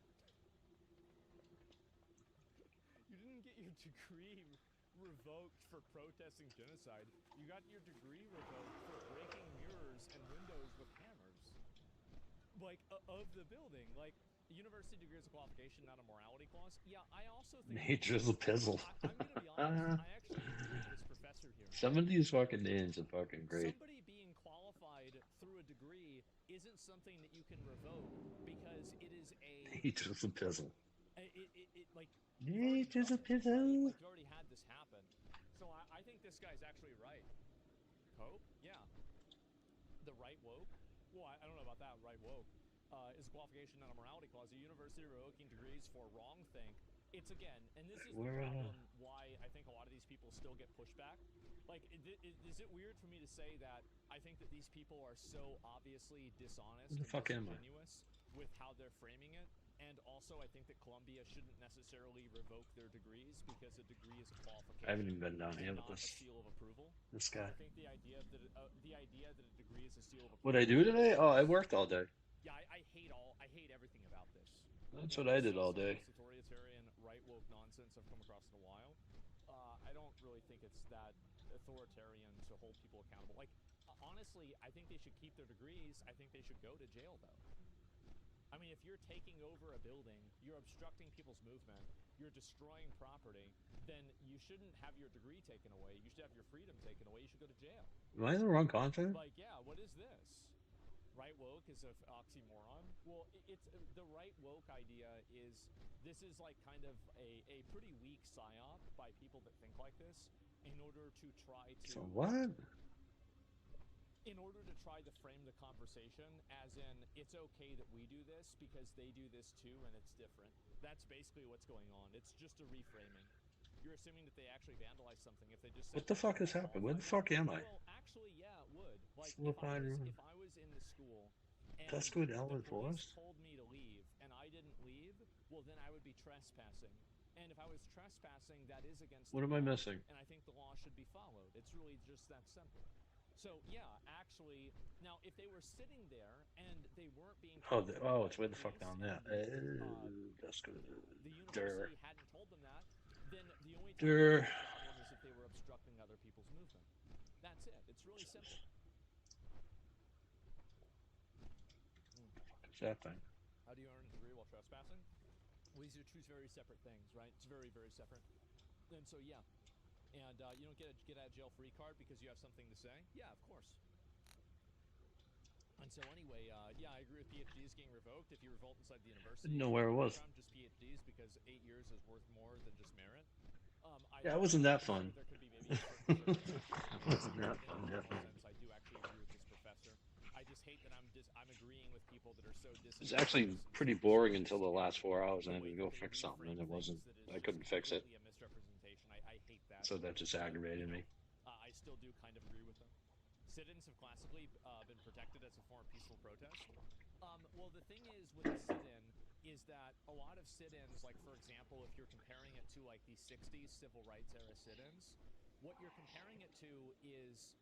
You didn't get your degree revoked for protesting genocide. You got your degree revoked for breaking mirrors and windows with hammers. Like, of the building. Like, a university degree is a qualification, not a morality clause. Yeah, I also think... Nature's a pizzle. I'm gonna be honest, I actually agree with this professor here. Some of these fucking names are fucking great. Somebody being qualified through a degree isn't something that you can revoke because it is a... Nature's a pizzle. Like... Nature's a pizzle. Like, you've already had this happen. So I think this guy's actually right. Pope? Yeah. The right woke? Well, I don't know about that. Right woke is a qualification, not a morality clause. A university revoking degrees for wrong thing. It's again, and this is the problem why I think a lot of these people still get pushback. Like, is it weird for me to say that I think that these people are so obviously dishonest and disingenuous with how they're framing it? And also, I think that Columbia shouldn't necessarily revoke their degrees because a degree is a qualification. I haven't even been down here with a this. seal of approval. This guy. I think the idea that a degree is a seal of approval. What I do today? Oh, I worked all day. Yeah, I hate everything about this. That's what I did all day. Authoritarian right woke nonsense I've come across in a while. I don't really think it's that authoritarian to hold people accountable. Like, honestly, I think they should keep their degrees. I think they should go to jail though. I mean, if you're taking over a building, you're obstructing people's movement, you're destroying property, then you shouldn't have your degree taken away. You should have your freedom taken away. You should go to jail. Am I in the wrong content? Like, yeah, what is this? Right woke is an oxymoron. Well, it's the right woke idea is this is like kind of a pretty weak psyop by people that think like this in order to try to... So what? In order to try to frame the conversation as in, it's okay that we do this because they do this too and it's different. That's basically what's going on. It's just a reframing. You're assuming that they actually vandalized something if they just said... What the fuck has happened? Where the fuck am I? Well, actually, yeah, it would. Like, if I was in the school and that's good, the Elwood police Forest. told me to leave and I didn't leave, well, then I would be trespassing. And if I was trespassing, that is against What am I missing? And I think the law should be followed. It's really just that simple. So, yeah, actually, now, if they were sitting there and they weren't being... It's way the fuck down there. That's good. The university hadn't told them that, then the only Durr. problem is if they were obstructing other people's movement. That's it. It's really simple. What's that thing? How do you earn a degree while trespassing? Well, these are two very separate things, right? It's very, very separate. And so, yeah. And you don't get a get out of jail free card because you have something to say? Yeah, of course. And so anyway, yeah, I agree with PhDs getting revoked. If you revolt inside the university, Didn't know where it was. Just PhDs because 8 years is worth more than just merit. Yeah, it wasn't that fun. There could be maybe Wasn't that fun, definitely. I do actually agree with this professor. I just hate that I'm agreeing with people that are so It was actually pretty boring until the last 4 hours. I had to go fix something, and it wasn't. I couldn't fix it. A misrepresentation. I hate that. So that just aggravated me. I still do kind of agree with them. Sit-ins have classically been protected as a form of peaceful protest. Well, the thing is with a sit-in is that a lot of sit-ins, like for example, if you're comparing it to like the 60s civil rights era sit-ins, what you're comparing it to is,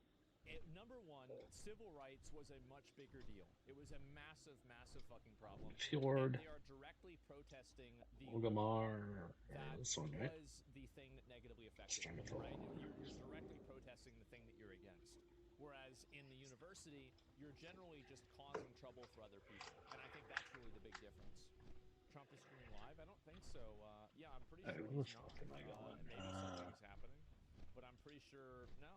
number one, civil rights was a much bigger deal. It was a massive, massive fucking problem. Fjord. And they are directly protesting the Ogamar. that This one, right? was the thing that negatively affected you, right? You're directly protesting the thing that you're against. Whereas in the university, you're generally just causing trouble for other people. And I think that's really the big difference. Trump is streaming live? I don't think so. Yeah, I'm pretty sure he's not. Maybe something's happening. But I'm pretty sure, no.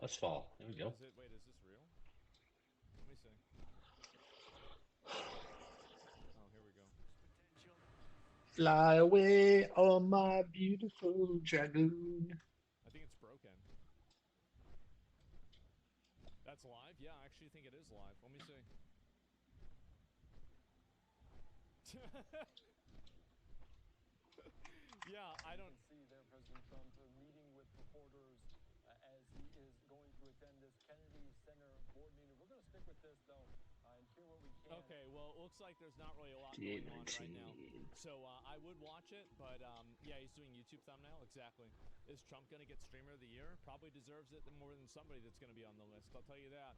Let's fall. There we go. Wait, is this real? Let me see. Oh, here we go. Fly away on my beautiful dragoon. I think it's broken. That's live? Yeah, I actually think it is live. Let me see. Yeah, I don't see there President Trump meeting with reporters as he is going to attend this Kennedy Center board meeting. We're going to stick with this, though, in do what we can. Okay, well, it looks like there's not really a lot going on right now. So I would watch it, but yeah, he's doing YouTube thumbnail. Exactly. Is Trump going to get Streamer of the Year? Probably deserves it more than somebody that's going to be on the list. I'll tell you that.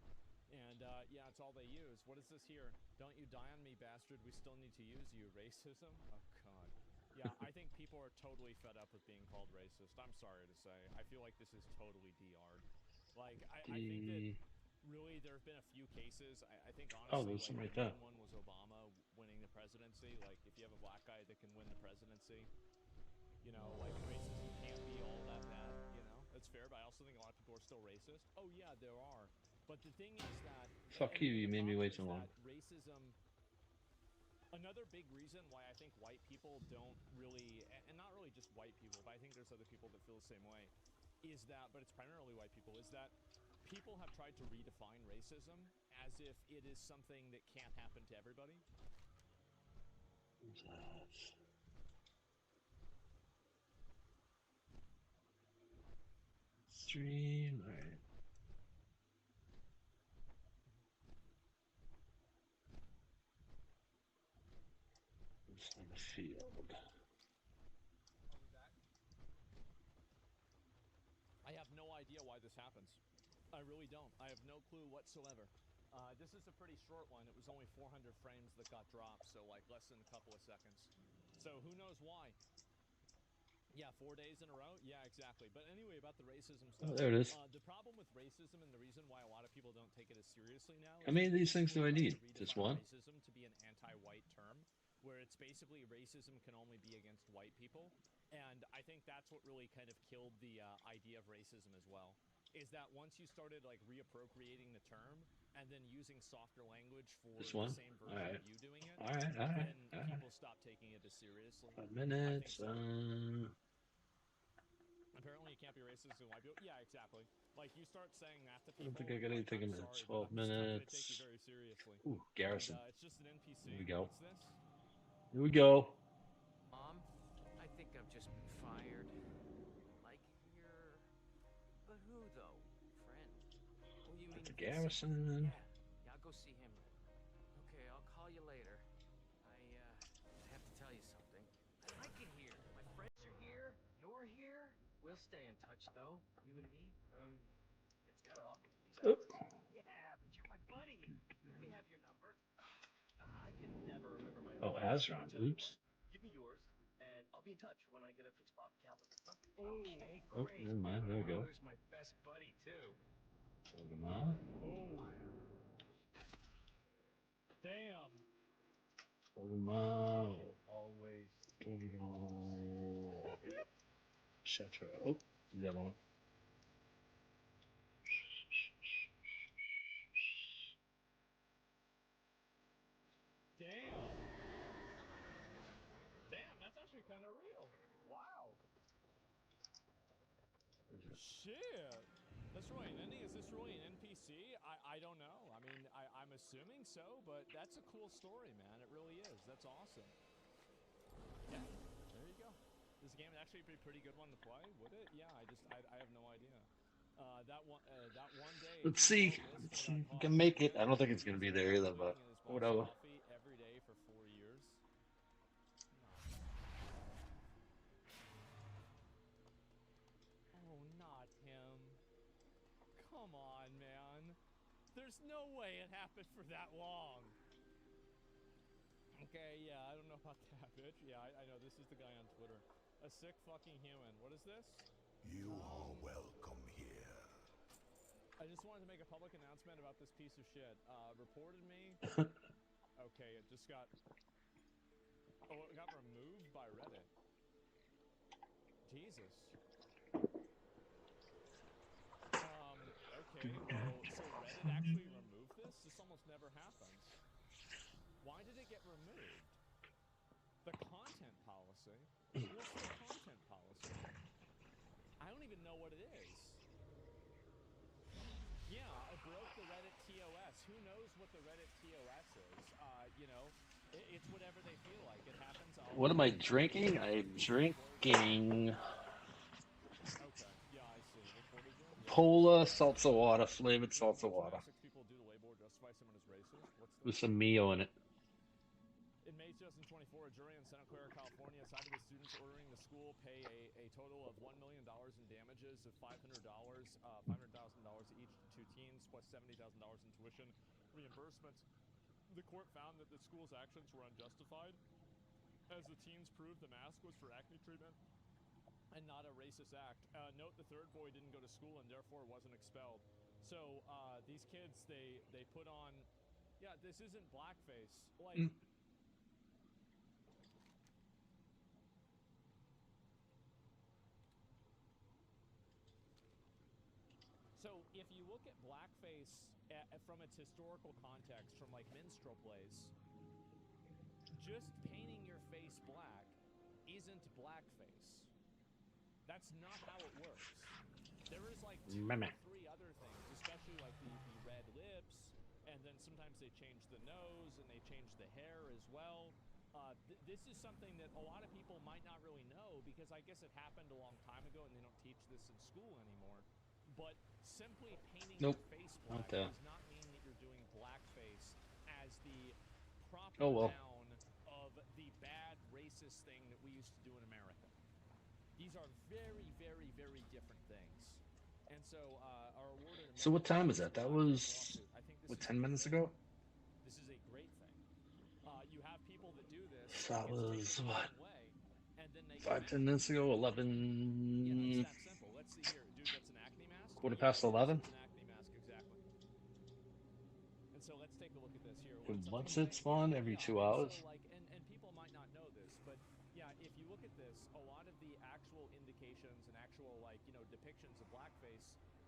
And yeah, it's all they use. What is this here? Don't you die on me, bastard. We still need to use you. Racism? Oh, God. Yeah, I think people are totally fed up with being called racist. I'm sorry to say. I feel like this is totally DR'd. Like, I think that really there have been a few cases. I think honestly, there's some like, right the there. main one was Obama winning the presidency. Like, if you have a black guy that can win the presidency, you know, like, racism can't be all that bad, you know? That's fair, but I also think a lot of people are still racist. Oh, yeah, there are. But the thing is that... Fuck and you, you the made me problem wait is too long. that racism... Another big reason why I think white people don't really... And not really just white people, but I think there's other people that feel the same way, is that... But it's primarily white people, is that people have tried to redefine racism as if it is something that can't happen to everybody. What's that? Stream, alright. It's on the field. I have no idea why this happens. I really don't. I have no clue whatsoever. This is a pretty short one. It was only 400 frames that got dropped, so like less than a couple of seconds. So who knows why? Yeah, 4 days in a row? Yeah, exactly. But anyway, about the racism stuff. Oh, there it is. The problem with racism and the reason why a lot of people don't take it as seriously now is How many of these things do I people need? try to Just redefine one? racism to be an anti-white term, where it's basically racism can only be against white people. And I think that's what really kind of killed the idea of racism as well. Is that once you started like reappropriating the term and then using softer language for This the one? same version Alright. of you doing it, Alright. then people stop taking it as seriously. 5 minutes. I think so. Apparently, you can't be racist to white people. Yeah, exactly. Like, you start saying that to I don't people. think I got like, anything I'm in sorry, 12 but I'm just not gonna minutes. take you very seriously. Ooh, Garrison. And, it's just an NPC. Here we go. What's this? Here we go. Mom, I think I've just been fired. Like here. But who though? Friend? Oh, you mean That's a Vincent? Garrison. Yeah, I'll go see him. Okay, I'll call you later. I have to tell you something. I like it here. My friends are here. You're here. We'll stay in touch though. You and me. It's got off. Oh. Yeah, but you're my buddy. Let me have your number. I can never remember my Oh, Azron. Oops. Give me yours, and I'll be in touch when I get a fixed spot calendar. Okay, Oh, great. never mind. There we go. There's my best buddy too. Pokemon. Damn. Pokemon. Always. Pokemon. Shutter. Oh, the other one. Damn. Damn, that's actually kind of real. Wow. Shit! That's really an ending? Is this really an NPC? I don't know. I mean, I'm assuming so, but that's a cool story, man. It really is. That's awesome. Yeah, there you go. This game would actually be a pretty good one to play, would it? Yeah, I have no idea. That one day... Let's see. Let's see if we can make it. I don't think it's going to be there either, but whatever. Every day for 4 years. Oh, not him. Come on, man. There's no way it happened for that long. Okay, yeah, I don't know about that, bitch. Yeah, I know, this is the guy on Twitter. A sick fucking human. What is this? You are welcome here. I just wanted to make a public announcement about this piece of shit. Reported me. Okay, it just got... Oh, it got removed by Reddit. Jesus. Okay, well, so Reddit actually removed this? This almost never happens. Why did it get removed? The content policy? What's the content policy? I don't even know what it is. Yeah, I broke the Reddit TOS. Who knows what the Reddit TOS is? You know, it's whatever they feel like. It happens. What am I drinking? I'm drinking Okay, yeah, I see. Reported you? Pola salsa water, flavored salsa water. Six people do the label or justify someone as racist. What's with some Mio in it. In May 2024, a jury in Santa Clara, California, sided with students ordering the school pay a total of $1 million in damages of $500,000 each to two teens, plus $70,000 in tuition reimbursements. The court found that the school's actions were unjustified, as the teens proved the mask was for acne treatment and not a racist act. Note the third boy didn't go to school and therefore wasn't expelled. So these kids, they put on, yeah, this isn't blackface. Like, so if you look at blackface from its historical context, from like minstrel plays, just painting your face black isn't blackface. That's not how it works. There is like two or three other things, especially like the red lips, and then sometimes they change the nose and they change the hair as well. This is something that a lot of people might not really know, because I guess it happened a long time ago and they don't teach this in school anymore. But simply painting your face black does not mean that you're doing blackface as the proper noun of the bad racist thing that we used to do in America. These are very, very, very different things. And so our award... So what time is that? That was, what, 10 minutes ago? This is a great thing. You have people that do this. That was, what, and then they 5-10 minutes ago? 11... Yeah, it's that simple. Let's see here. Dude, that's an acne mask? Quarter past 11? It's an acne mask, exactly. And so let's take a look at this here. Once it spawned every 2 hours? So, like, and people might not know this, but yeah, if you look at this, a lot of the actual indications and actual, like, you know, depictions of blackface,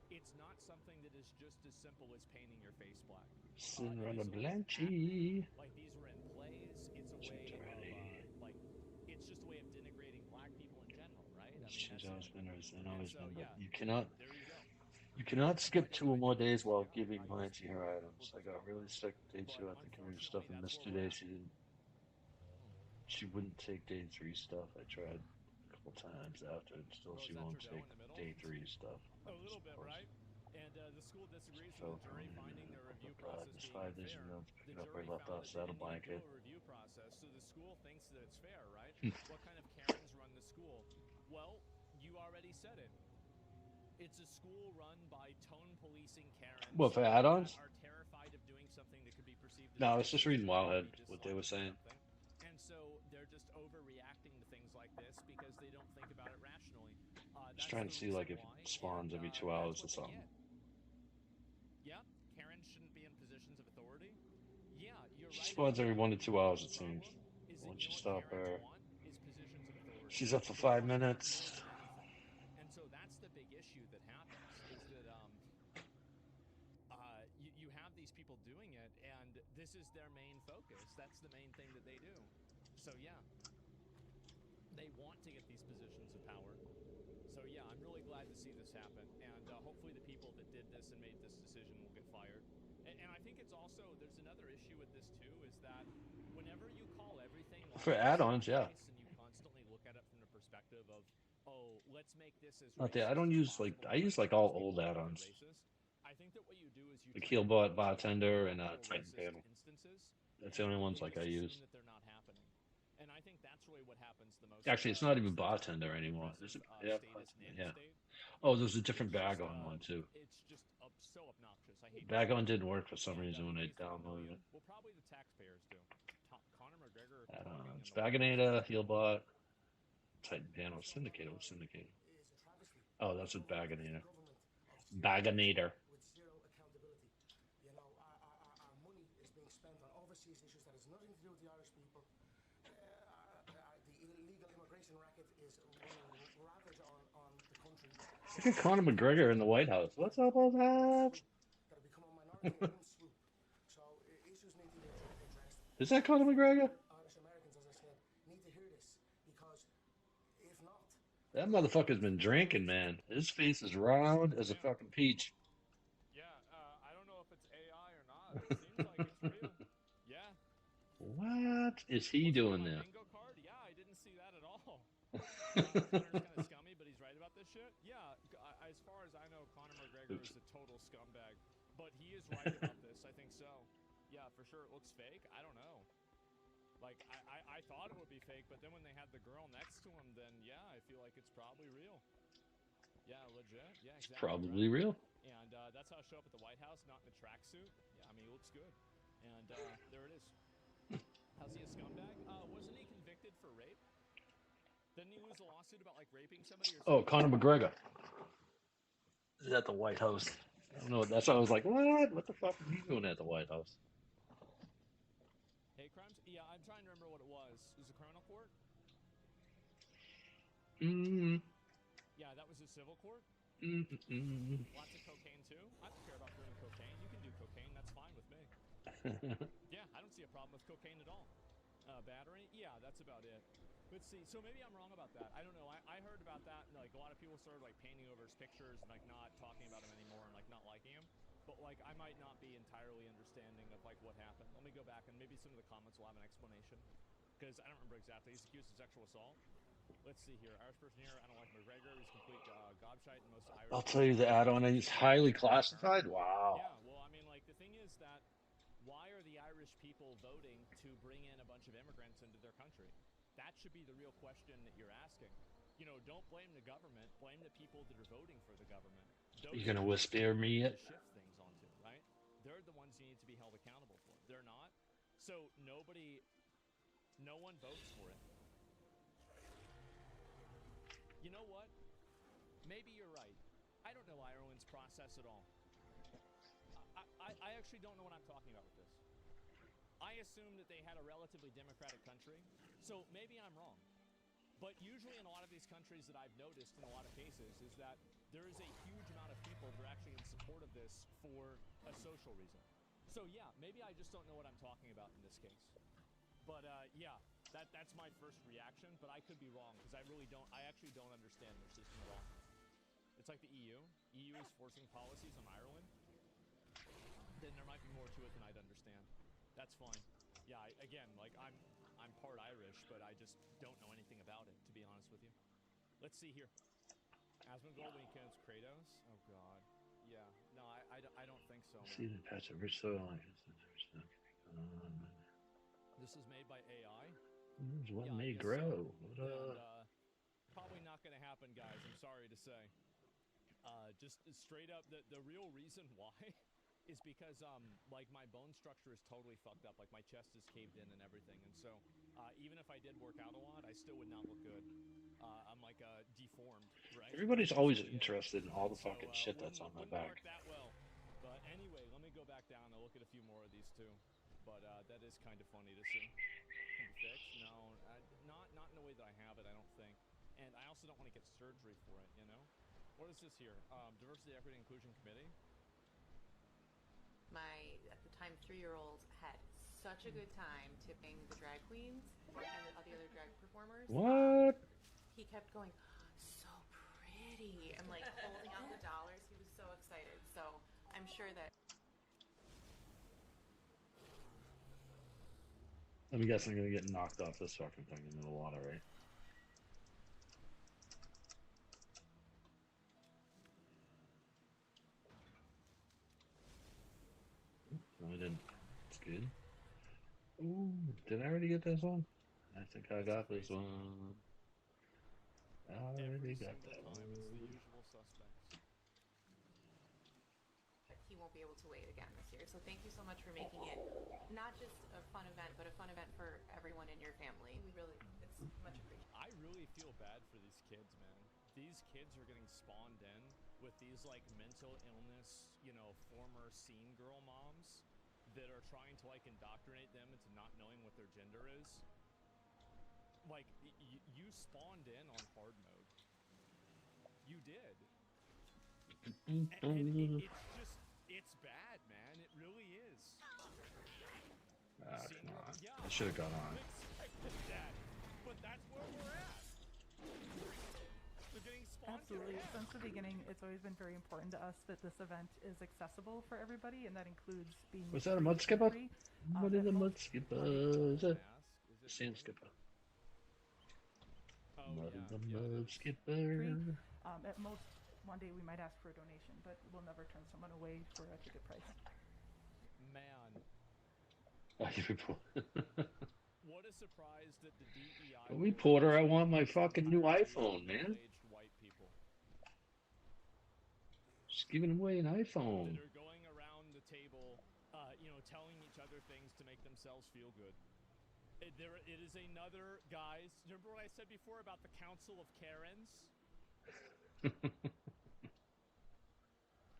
it's not something that is just as simple as painting your face black. Cinderella Blanchy. Like, these were in plays. It's a way of, like, it's just a way of denigrating black people in general, right? I mean, She's always been, and always been, but yeah, you cannot... there you go. You cannot skip 2 or more days while giving Blanche her items. I got really sick day 2 after carrying stuff and missed 2 days. She wouldn't take day 3 stuff. I tried a couple times after, and still she won't take day 3 stuff. A little bit, right? And the school disagrees with the jury finding their review process being 5 days fair. ago, pick The up jury right left found off that they saddle didn't blanket. do a review process, so the school thinks that it's fair, right? What kind of Karens run the school? Well, you already said it. It's a school run by tone policing Karens. What, for add-ons? Are terrified of doing something that could be perceived as... No, I was just reading Wildhead, what they were saying. And so they're just overreacting to things like this because they don't think about it rationally. Just trying to see like if it spawns every 2 hours or something. Yeah, Karens shouldn't be in positions of authority. Yeah, you're right. She spawns every 1 to 2 hours, it seems. Once you stop her, she's up for 5 minutes. And so that's the big issue that happens, is that you have these people doing it, and this is their main focus. That's the main thing that they do. So yeah, they want to get these positions of power. So yeah, I'm really glad to see this happen, and hopefully the people that did this and made this decision will get fired. And I think it's also, there's another issue with this too, is that whenever you call everything like For add-ons, yeah. and you constantly look at it from the perspective of, oh, let's make this as Okay, I don't use like, I use like all old add-ons. I think that what you do is you Like Healbot, Bartender, and Titan Panel. That's the only ones like I use. that they're not happening. And I think that's really what happens the most. Actually, it's not even Bartender anymore. Is it? Yeah, yeah. Oh, there's a different Bagon one too. It's just so obnoxious. I hate Bagon didn't work for some reason when I downloaded it. Well, probably the taxpayers do. Conor McGregor. It's Bagonator, Healbot, Titan Panel, Syndicator. What's Syndicator? Oh, that's what Bagonator. Bagonator. With zero accountability. You know, our money is being spent on overseas issues that has nothing to do with the Irish people. The illegal immigration racket is running ravage on the country. Look at Conor McGregor in the White House. What's up with that? That have become a minority in one swoop. So issues need to be addressed. Is that Conor McGregor? Irish Americans, as I said, need to hear this, because if not, That motherfucker's been drinking, man. His face is round as a fucking peach. Yeah, I don't know if it's AI or not. It seems like it's real. Yeah. What is he doing there? Bingo card? Yeah, I didn't see that at all. Connor's kind of scummy, but he's right about this shit. Yeah, as far as I know, Conor McGregor is a total scumbag, but he is right about this. I think so. Yeah, for sure. It looks like I thought it would be fake, but then when they had the girl next to him, then yeah, I feel like it's probably real. Yeah, legit. Yeah, It's exactly. probably real. And that's how I show up at the White House, not in a tracksuit. Yeah, I mean, he looks good. And there it is. How's he a scumbag? Wasn't he convicted for rape? Didn't he lose a lawsuit about like raping somebody or Oh, something? Conor McGregor is at the White House. I don't know. That's why I was like, what? What the fuck are you doing at the White House? Hate crimes? Yeah, I'm trying to remember what it was. It was a criminal court? Mm, Yeah, that was a civil court. mm. Lots of cocaine too. I don't care about doing cocaine. You can do cocaine. That's fine with me. Yeah, I don't see a problem with cocaine at all. Battery? Yeah, that's about it. Let's see. So maybe I'm wrong about that. I don't know. I heard about that, and like a lot of people started like painting over his pictures and like not talking about him anymore and like not liking him. But like I might not be entirely understanding of like what happened. Let me go back and maybe some of the comments will have an explanation because I don't remember exactly. He's accused of sexual assault. Let's see here. Irish person here. I don't like McGregor. He's complete gobshite and most Irish. I'll tell you the add-on is highly classified. Wow. Yeah. Well, I mean, like the thing is that why are the Irish people voting to bring in a bunch of immigrants into their country? That should be the real question that you're asking. You know, don't blame the government. Blame the people that are voting for the government. You gonna whisper me it? To shift things onto, right? They're the ones you need to be held accountable for. They're not. So no one votes for it. You know what? Maybe you're right. I don't know Ireland's process at all. I actually don't know what I'm talking about with this. I assume that they had a relatively democratic country, so maybe I'm wrong. But usually in a lot of these countries that I've noticed in a lot of cases is that there is a huge amount of people that are actually in support of this for a social reason. So yeah, maybe I just don't know what I'm talking about in this case. But yeah, that's my first reaction, but I could be wrong because I actually don't understand their system at all. It's like the EU. EU is forcing policies on Ireland. Then there might be more to it than I'd understand. That's fine. Yeah, again, like I'm part Irish, but I just don't know anything about it, to be honest with you. Let's see here. Asmongold against Kratos. Oh God. Yeah. No, I don't think so. See the patch of rich soil. This is made by AI. This one Yeah, may I guess grow. so. And, probably not going to happen, guys. I'm sorry to say. Just straight up, the real reason why is because like my bone structure is totally fucked up. Like my chest is caved in and everything, and so even if I did work out a lot, I still would not look good. I'm like deformed, right? Everybody's always interested in all the fucking shit that's on my back. Work that well. But anyway, let me go back down and look at a few more of these too. But that is kind of funny to see. Can be fixed? No, not in the way that I have it. I don't think. And I also don't want to get surgery for it. You know. What is this here? Diversity, Equity, Inclusion Committee. My, at the time, 3-year-old had such a good time tipping the drag queens and all the other drag performers. What? He kept going, so pretty, and like holding out the dollars. He was so excited. So I'm sure that. Let me guess, I'm gonna get knocked off this fucking thing into the water, right? No, I didn't. It's good. Ooh, did I already get this one? I think I got this one. I already got that one. It's the usual suspects. He won't be able to wait again this year. So thank you so much for making it not just a fun event, but a fun event for everyone in your family. It's much appreciated. I really feel bad for these kids, man. These kids are getting spawned in with these like mental illness, you know, former scene girl moms that are trying to like indoctrinate them into not knowing what their gender is. Like you spawned in on hard mode. You did. And it's bad, man. It really is. Come on. Yeah, I should have gone on. that, but that's where we're at. They're getting spawned. Absolutely. Since the beginning, it's always been very important to us that this event is accessible for everybody, and that includes being. Was that a mud skipper? What is a mud skipper? Is it sand skipper? Mud is a mud skipper. At most, one day we might ask for a donation, but we'll never turn someone away for a ticket price. Man. What a surprise that the DEI. Reporter, I want my fucking new iPhone, man. Middle-aged white people Just giving away an iPhone. that are going around the table, telling each other things to make themselves feel good. It is another, guys. Remember what I said before about the Council of Karens?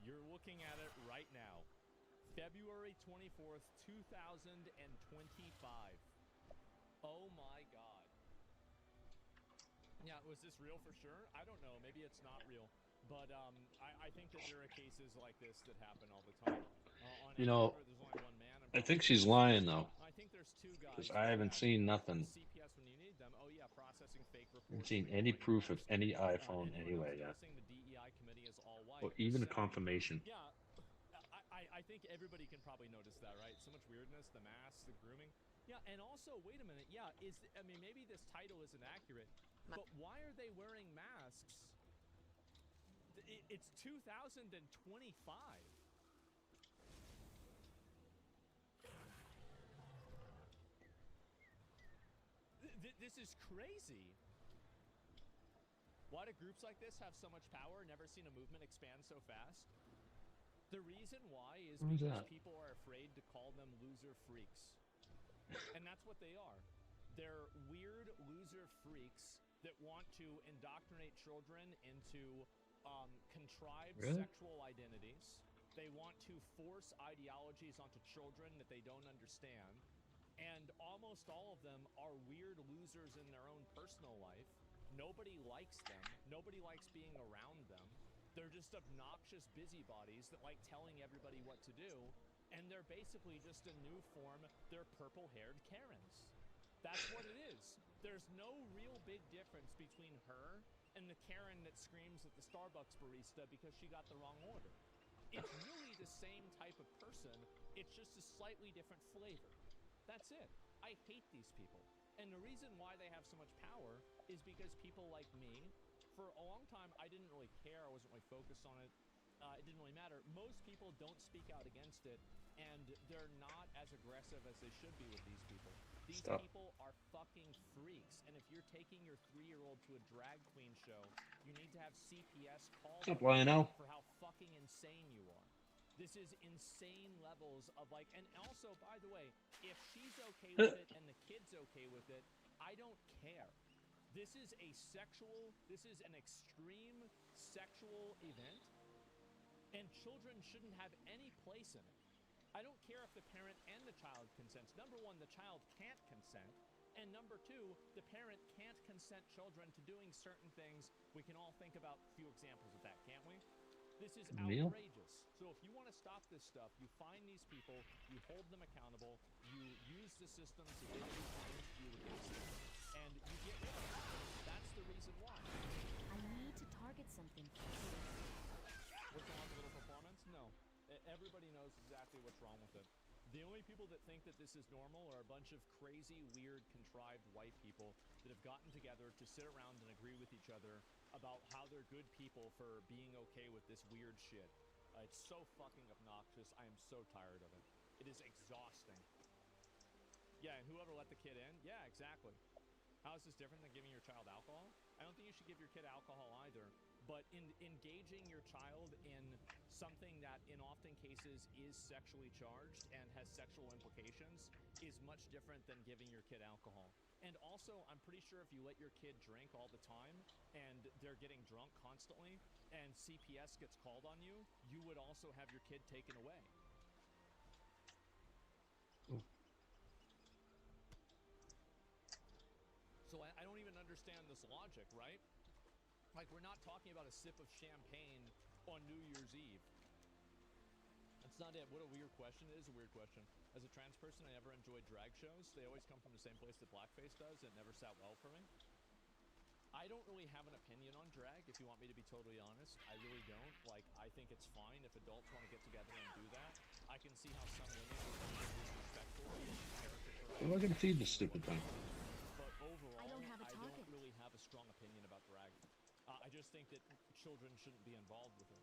You're looking at it right now. February 24th, 2025. Oh my God. Yeah, was this real for sure? I don't know. Maybe it's not real. But I think that there are cases like this that happen all the time. You know, there's only one man. I think she's lying though, I think there's two guys. because I haven't seen nothing. CPS when you need them. Oh yeah, processing fake I reports. haven't seen any proof of any iPhone anyway yet, The DEI committee is all white. or even a confirmation. Yeah, I think everybody can probably notice that, right? So much weirdness, the masks, the grooming. Yeah, and also, wait a minute. Yeah, maybe this title isn't accurate, but why are they wearing masks? It's 2025. This is crazy. Why do groups like this have so much power? Never seen a movement expand so fast. The reason why is because people are afraid to call them loser freaks. And that's what they are. They're weird loser freaks that want to indoctrinate children into contrived sexual identities. They want to force ideologies onto children that they don't understand. And almost all of them are weird losers in their own personal life. Nobody likes them. Nobody likes being around them. They're just obnoxious busybodies that like telling everybody what to do. And they're basically just a new form. They're purple-haired Karens. That's what it is. There's no real big difference between her and the Karen that screams at the Starbucks barista because she got the wrong order. It's really the same type of person. It's just a slightly different flavor. That's it. I hate these people. And the reason why they have so much power is because people like me, for a long time, I didn't really care. I wasn't really focused on it. It didn't really matter. Most people don't speak out against it, and they're not as aggressive as they should be with these people. These people are fucking freaks. And if you're taking your 3-year-old to a drag queen show, you need to have CPS call for how fucking insane you are. This is insane levels of like, and also, by the way, if she's okay with it and the kid's okay with it, I don't care. This is an extreme sexual event, and children shouldn't have any place in it. I don't care if the parent and the child consents. Number one, the child can't consent. And number two, the parent can't consent children to doing certain things. We can all think about a few examples of that, can't we? This is outrageous. So if you want to stop this stuff, you find these people, you hold them accountable, you use the system to get you against them, and you get rid of them. That's the reason why. I need to target something. What's wrong with a little performance? No. Everybody knows exactly what's wrong with it. The only people that think that this is normal are a bunch of crazy, weird, contrived white people that have gotten together to sit around and agree with each other about how they're good people for being okay with this weird shit. It's so fucking obnoxious. I am so tired of it. It is exhausting. Yeah, and whoever let the kid in? Yeah, exactly. How is this different than giving your child alcohol? I don't think you should give your kid alcohol either. But engaging your child in something that in often cases is sexually charged and has sexual implications is much different than giving your kid alcohol. And also, I'm pretty sure if you let your kid drink all the time and they're getting drunk constantly and CPS gets called on you, you would also have your kid taken away. So I don't even understand this logic, right? Like, we're not talking about a sip of champagne on New Year's Eve. That's not it. What a weird question. It is a weird question. As a trans person, I never enjoyed drag shows. They always come from the same place that blackface does. It never sat well for me. I don't really have an opinion on drag, if you want me to be totally honest. I really don't. Like, I think it's fine if adults want to get together and do that. I can see how some women would be disrespectful of caricature. We're gonna feed this stupid thing. But overall, I don't really have a strong opinion about drag. I just think that children shouldn't be involved with it.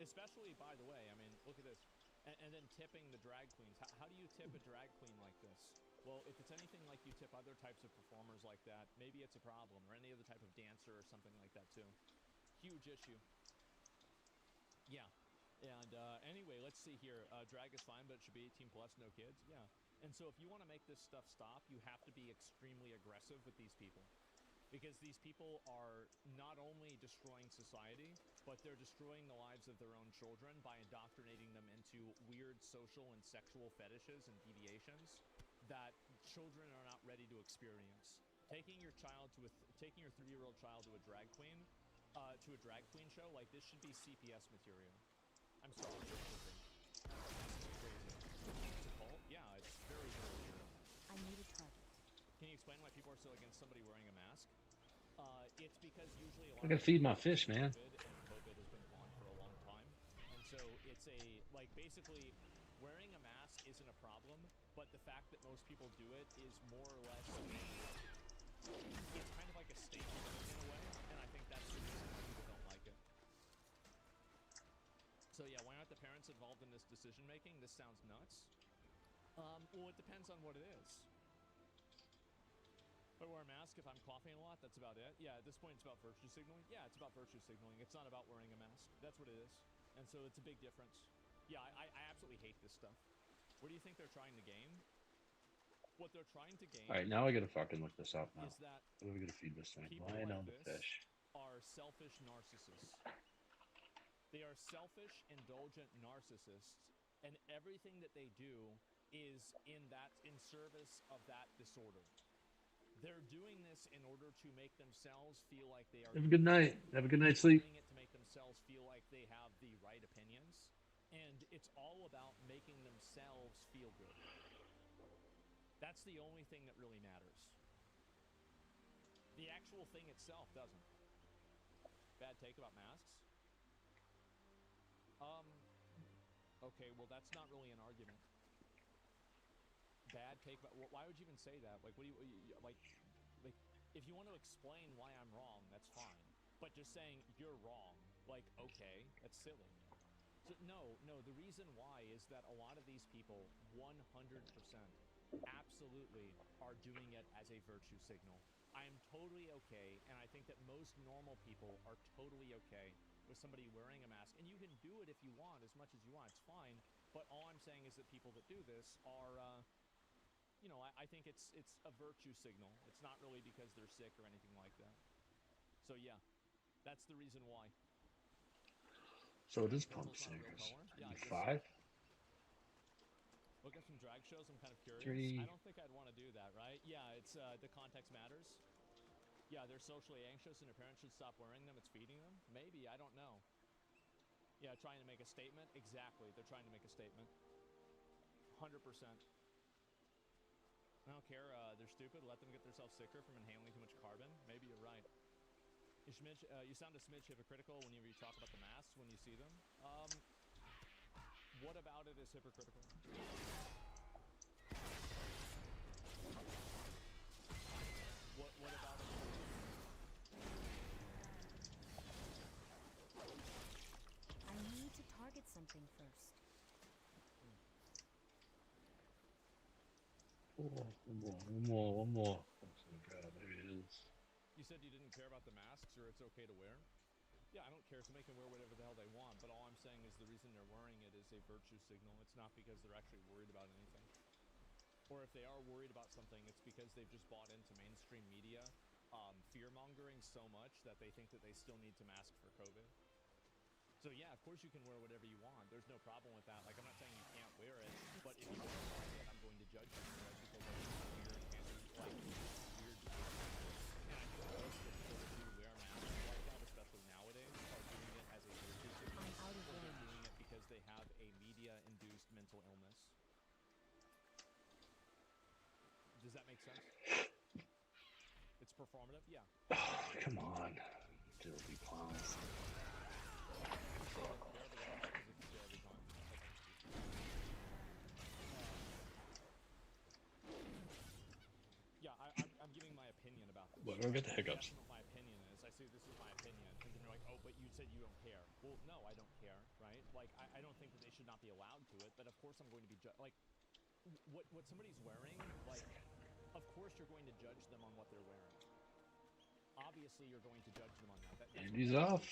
Especially, by the way, I mean, look at this. And then tipping the drag queens. How do you tip a drag queen like this? Well, if it's anything like you tip other types of performers like that, maybe it's a problem, or any other type of dancer or something like that too. Huge issue. Yeah. And anyway, let's see here. Drag is fine, but it should be 18 plus, no kids. Yeah. And so if you want to make this stuff stop, you have to be extremely aggressive with these people. Because these people are not only destroying society, but they're destroying the lives of their own children by indoctrinating them into weird social and sexual fetishes and deviations that children are not ready to experience. Taking your 3-year-old child to a drag queen show, like, this should be CPS material. I'm sorry, it should be. It's crazy. It's a cult? Yeah, it's very, very weird. I need a target. Can you explain why people are still against somebody wearing a mask? It's because usually a lot I can of feed my fish, man. COVID has been on for a long time. And so it's basically wearing a mask isn't a problem, but the fact that most people do it is more or less it's kind of like a statement in a way, and I think that's the reason why people don't like it. So yeah, why aren't the parents involved in this decision making? This sounds nuts. Well, it depends on what it is. If I wear a mask, if I'm coughing a lot, that's about it. Yeah, at this point, it's about virtue signaling. Yeah, it's about virtue signaling. It's not about wearing a mask. That's what it is. And so it's a big difference. Yeah, I absolutely hate this stuff. What do you think they're trying to gain? What they're trying to gain... All right, now I gotta fucking look this up now. Is that what are we gonna feed this thing? People Lion like on the this fish. are selfish narcissists. They are selfish, indulgent narcissists, and everything that they do is in service of that disorder. They're doing this in order to make themselves feel like they are... Have a good night. Have a good night's sleep. Doing it to make themselves feel like they have the right opinions. And it's all about making themselves feel good. That's the only thing that really matters. The actual thing itself doesn't. Bad take about masks? Okay, well, that's not really an argument. Bad take about... Why would you even say that? Like, what do you... Like, if you want to explain why I'm wrong, that's fine. But just saying you're wrong, like, okay, that's silly. So, no, the reason why is that a lot of these people, 100%, absolutely are doing it as a virtue signal. I am totally okay, and I think that most normal people are totally okay with somebody wearing a mask. And you can do it if you want, as much as you want, it's fine. But all I'm saying is that people that do this are... I think it's a virtue signal. It's not really because they're sick or anything like that. So yeah, that's the reason why. So it is pump stickers. Yeah, 5? Look at some drag shows. I'm kind of curious. 3. I don't think I'd want to do that, right? Yeah, it's the context matters. Yeah, they're socially anxious and their parents should stop wearing them. It's feeding them. Maybe, I don't know. Yeah, trying to make a statement. Exactly, they're trying to make a statement. 100%. I don't care, they're stupid, let them get themselves sicker from inhaling too much carbon. Maybe you're right. You sound a smidge hypocritical whenever you talk about the masks when you see them. What about it is hypocritical? What about it? I need to target something first. One more. Oh god, there it is. You said you didn't care about the masks, or it's okay to wear? Yeah, I don't care, so make them wear whatever the hell they want, but all I'm saying is the reason they're wearing it is a virtue signal. It's not because they're actually worried about anything. Or if they are worried about something, it's because they've just bought into mainstream media, fear-mongering so much that they think that they still need to mask for COVID. So yeah, of course you can wear whatever you want. There's no problem with that. Like, I'm not saying you can't wear it, but if you don't wear it, I'm going to judge you for it because that's weird and like weird behavior. And I think most of the people that do wear masks like that, especially nowadays, are doing it as a virtue signal. Or they're doing it because they have a media-induced mental illness. Does that make sense? It's performative? Yeah. Oh, come on. Dirty clowns. Yeah, I'm giving my opinion about this. What? I get the hiccups. That's what my opinion is. I say this is my opinion, and then you're like, oh, but you'd said you don't care. Well, no, I don't care, right? Like, I don't think that they should not be allowed to it, but of course I'm going to be like, what somebody's wearing, like, of course you're going to judge them on what they're wearing. Obviously, you're going to judge them on that. That's He's off.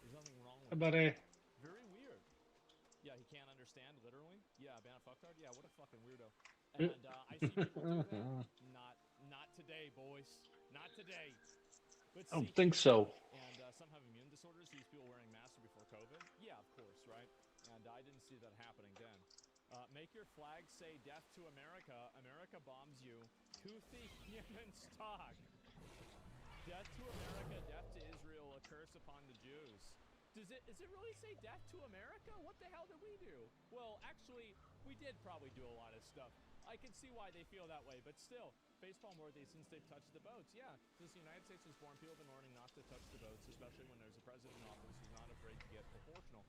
There's nothing wrong Hi, with buddy. that. Very weird. Yeah, he can't understand, literally. Yeah, ban a fucktard? Yeah, what a fucking weirdo. And I see people do that. Not today, boys. Not today. Let's I don't see think here. so. And some have immune disorders. These people wearing masks before COVID? Yeah, of course, right? And I didn't see that happening then. Make your flag say death to America. America bombs you. Toothy human stock. Death to America, death to Israel, a curse upon the Jews. Does it really say death to America? What the hell did we do? Well, actually, we did probably do a lot of stuff. I can see why they feel that way, but still, facepalm worthy since they've touched the boats. Yeah, since the United States was born, people have been learning not to touch the boats, especially when there's a president in office who's not afraid to get proportional.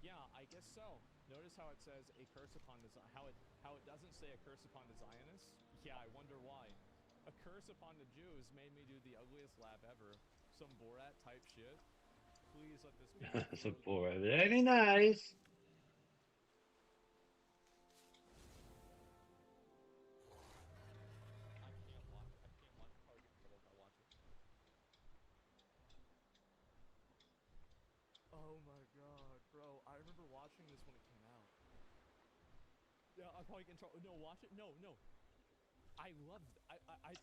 Yeah, I guess so. Notice how it says a curse upon the how it doesn't say a curse upon the Zionists. Yeah, I wonder why. A curse upon the Jews made me do the ugliest laugh ever. Some Borat type shit. Please let this be. That's a boy. Very nice. Oh my god, bro. I remember watching this when it came out. Yeah, I'm probably getting in trouble. No, watch it. No.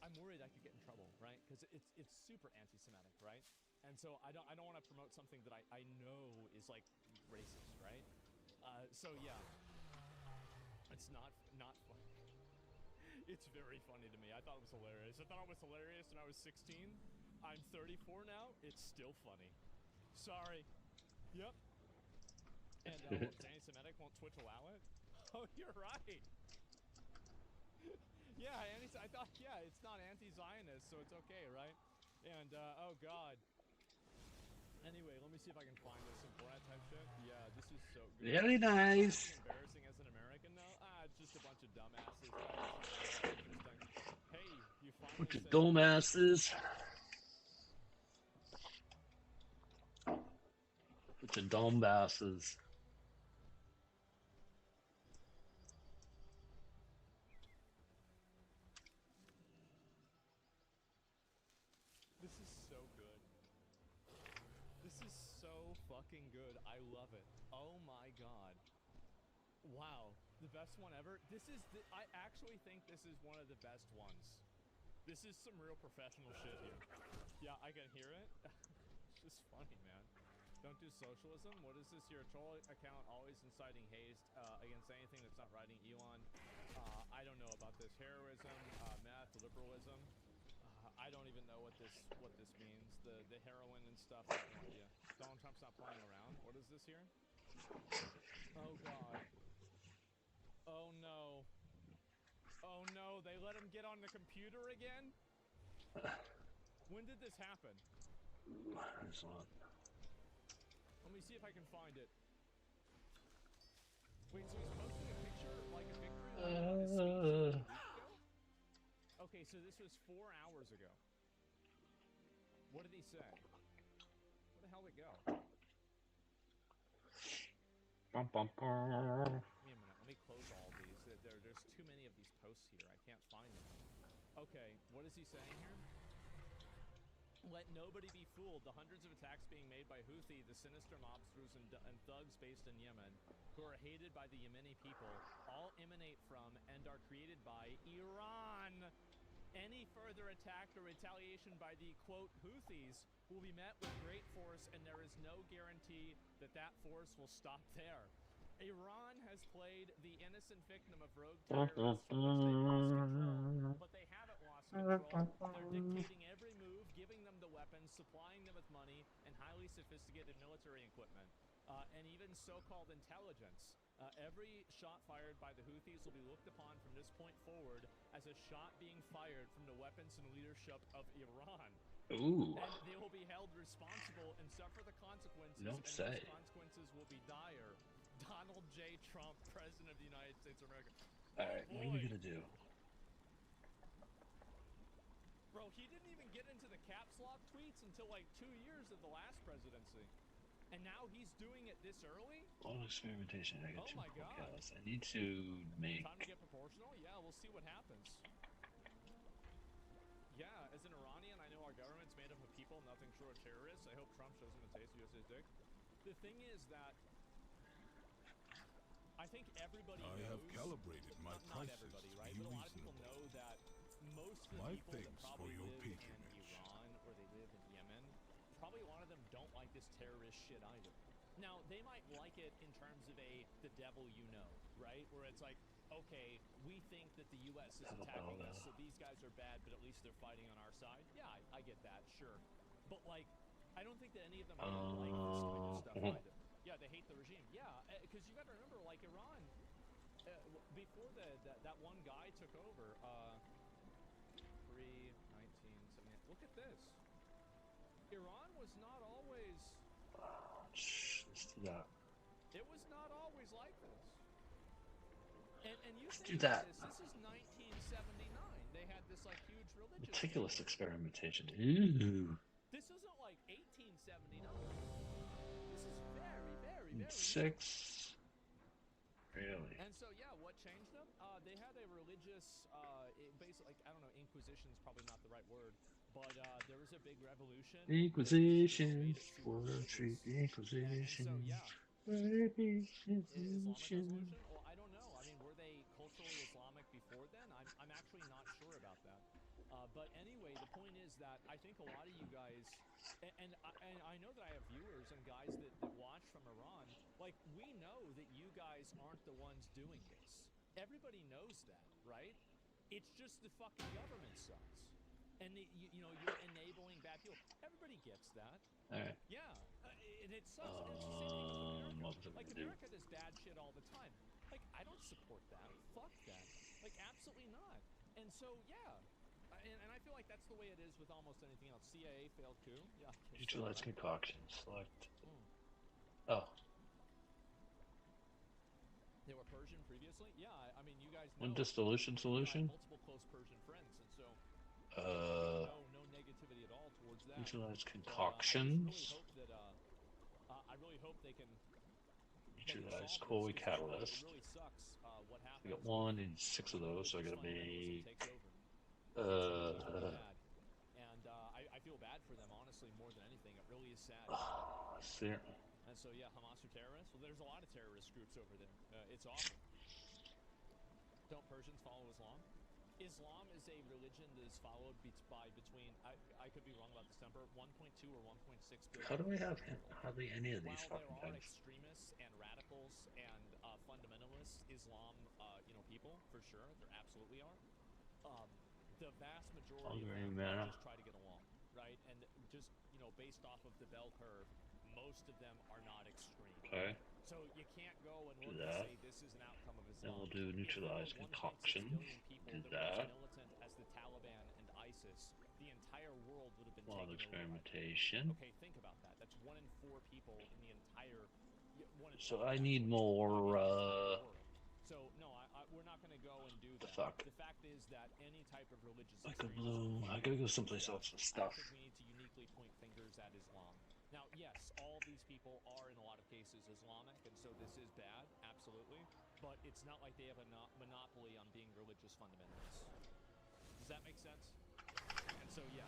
I'm worried I could get in trouble, right? Because it's super anti-Semitic, right? And so I don't want to promote something that I know is like racist, right? So yeah, it's not funny. It's very funny to me. I thought it was hilarious. I thought it was hilarious when I was 16. I'm 34 now. It's still funny. Sorry. Yep. And it's anti-Semitic. Won't Twitch allow it? Oh, you're right. Yeah, I thought, yeah, it's not anti-Zionist, so it's okay, right? And, oh god. Anyway, let me see if I can find this some Borat type shit. Yeah, this is so good. Very nice. Embarrassing as an American, though? It's just a bunch of dumbasses. Interesting. Hey, you finally Bunch of said... dumbasses. Bunch of dumbasses. This is so good. This is so fucking good. I love it. Oh my god. Wow. The best one ever. I actually think this is one of the best ones. This is some real professional shit here. Yeah, I can hear it. It's just funny, man. Don't do socialism. What is this here? A troll account always inciting hate against anything that's not writing Elon. I don't know about this. Heroism, meth, liberalism. I don't even know what this means. The heroin and stuff. I have no idea. Donald Trump's not playing around. What is this here? Oh god. Oh no. Oh no, they let him get on the computer again? When did this happen? Let me see if I can find it. Wait, so he's posting a picture, like a victory lap on his speech a week ago? Okay, so this was 4 hours ago. What did he say? Where the hell did it go? Bum, bum, bum. Give me a minute. Let me close all these. There's too many of these posts here. I can't find them. Okay, what is he saying here? Let nobody be fooled. The hundreds of attacks being made by Houthi, the sinister mobsters and thugs based in Yemen, who are hated by the Yemeni people, all emanate from and are created by Iran. Any further attack or retaliation by the, quote, Houthis will be met with great force, and there is no guarantee that that force will stop there. Iran has played the innocent victim of rogue terrorists from which they've lost control, but they haven't lost control. They're dictating every move, giving them the weapons, supplying them with money, and highly sophisticated military equipment, and even so-called intelligence. Every shot fired by the Houthis will be looked upon from this point forward as a shot being fired from the weapons and leadership of Iran. Ooh. And they will be held responsible and suffer the consequences. Don't and say. those consequences will be dire. Donald J. Trump, President of the United States of America. Alright, what are we gonna do? Bro, he didn't even get into the caps lock tweets until like 2 years of the last presidency. And now he's doing it this early? All experimentation. I got Oh two my God. calls. I need to make. Time to get proportional? Yeah, we'll see what happens. Yeah, as an Iranian, I know our government's made up of people, nothing short of terrorists. I hope Trump shows him a taste of USA's dick. The thing is that I think everybody knows. I have calibrated my not prices everybody, to right? be But a lot of people reasonable. know that most of the My people that thanks probably for your live in patronage. Iran or they live in Yemen, probably a lot of them don't like this terrorist shit either. Now, they might like it in terms of the devil you know, right? Where it's like, okay, we think that the U.S. is attacking us, so these guys are bad, but at least they're fighting on our side. Yeah, I get that, sure. But, like, I don't think that any of them really like this kind of stuff either. Yeah, they hate the regime. Yeah, because you got to remember, like, Iran, before that one guy took over, pre-1978, look at this. Iran was not always... Let's do that. It was not always like this. And you Let's think do that. This is 1979. They had this like huge religious Meticulous scandal. experimentation. Ooh. This isn't like 1879. This is very, very, very Six. Really? And so, yeah, what changed them? They had a religious, basically, like, I don't know, Inquisition's probably not the right word, but there was a big revolution. Inquisition. Treat the Inquisition. And so, yeah. Islamic revolution? Well, I don't know. I mean, were they culturally Islamic before then? I'm actually not sure about that. But anyway, the point is that I think a lot of you guys, and I know that I have viewers and guys that watch from Iran, like, we know that you guys aren't the ones doing this. Everybody knows that, right? It's just the fucking government sucks. And, you know, you're enabling bad people. Everybody gets that. All right. Yeah, and it sucks. And it's the same thing with America. What was I Like, gonna do? America does bad shit all the time. Like, I don't support that. Fuck that. Like, absolutely not. And so, yeah. And I feel like that's the way it is with almost anything else. CIA failed coup. Yeah. Neutralize concoction. Select. Oh. They were Persian previously? Yeah, I mean, you guys know. One distillation solution? I have multiple close Persian friends, and so no negativity at all towards that. Neutralize concoctions. I really hope they can Neutralize CoreWeave catalyst. It really sucks what I happens. got 1 and 6 of those, so I gotta make. And I feel bad for them, honestly, more than anything. It really is sad. And so, yeah, Hamas are terrorists. Well, there's a lot of terrorist groups over there. It's awful. Don't Persians follow Islam? Islam is a religion that is followed by between, I could be wrong about this number, 1.2 or 1.6 billion. How do I have hardly any of these While fucking there are things? extremists and radicals and fundamentalists, Islam, people, for sure, there absolutely are. The vast majority of them just try to get along, right? And just, based off of the bell curve, most of them are not extreme. Okay. So you can't go and Do look that. and say this is an outcome of Islam. Then we'll do neutralize concoction. Do that. Militant as the Taliban and ISIS, the entire world would have been Wild taken experimentation. over. Okay, think about that. That's 1 in 4 people in the entire. So I need more. So no, we're not going to go and do The that. fuck? The fact is that any type of religious Like a blue. I gotta go someplace else with stuff. I think we need to uniquely point fingers at Islam. Now, yes, all these people are in a lot of cases Islamic, and so this is bad, absolutely. But it's not like they have a monopoly on being religious fundamentalists. Does that make sense? And so, yeah,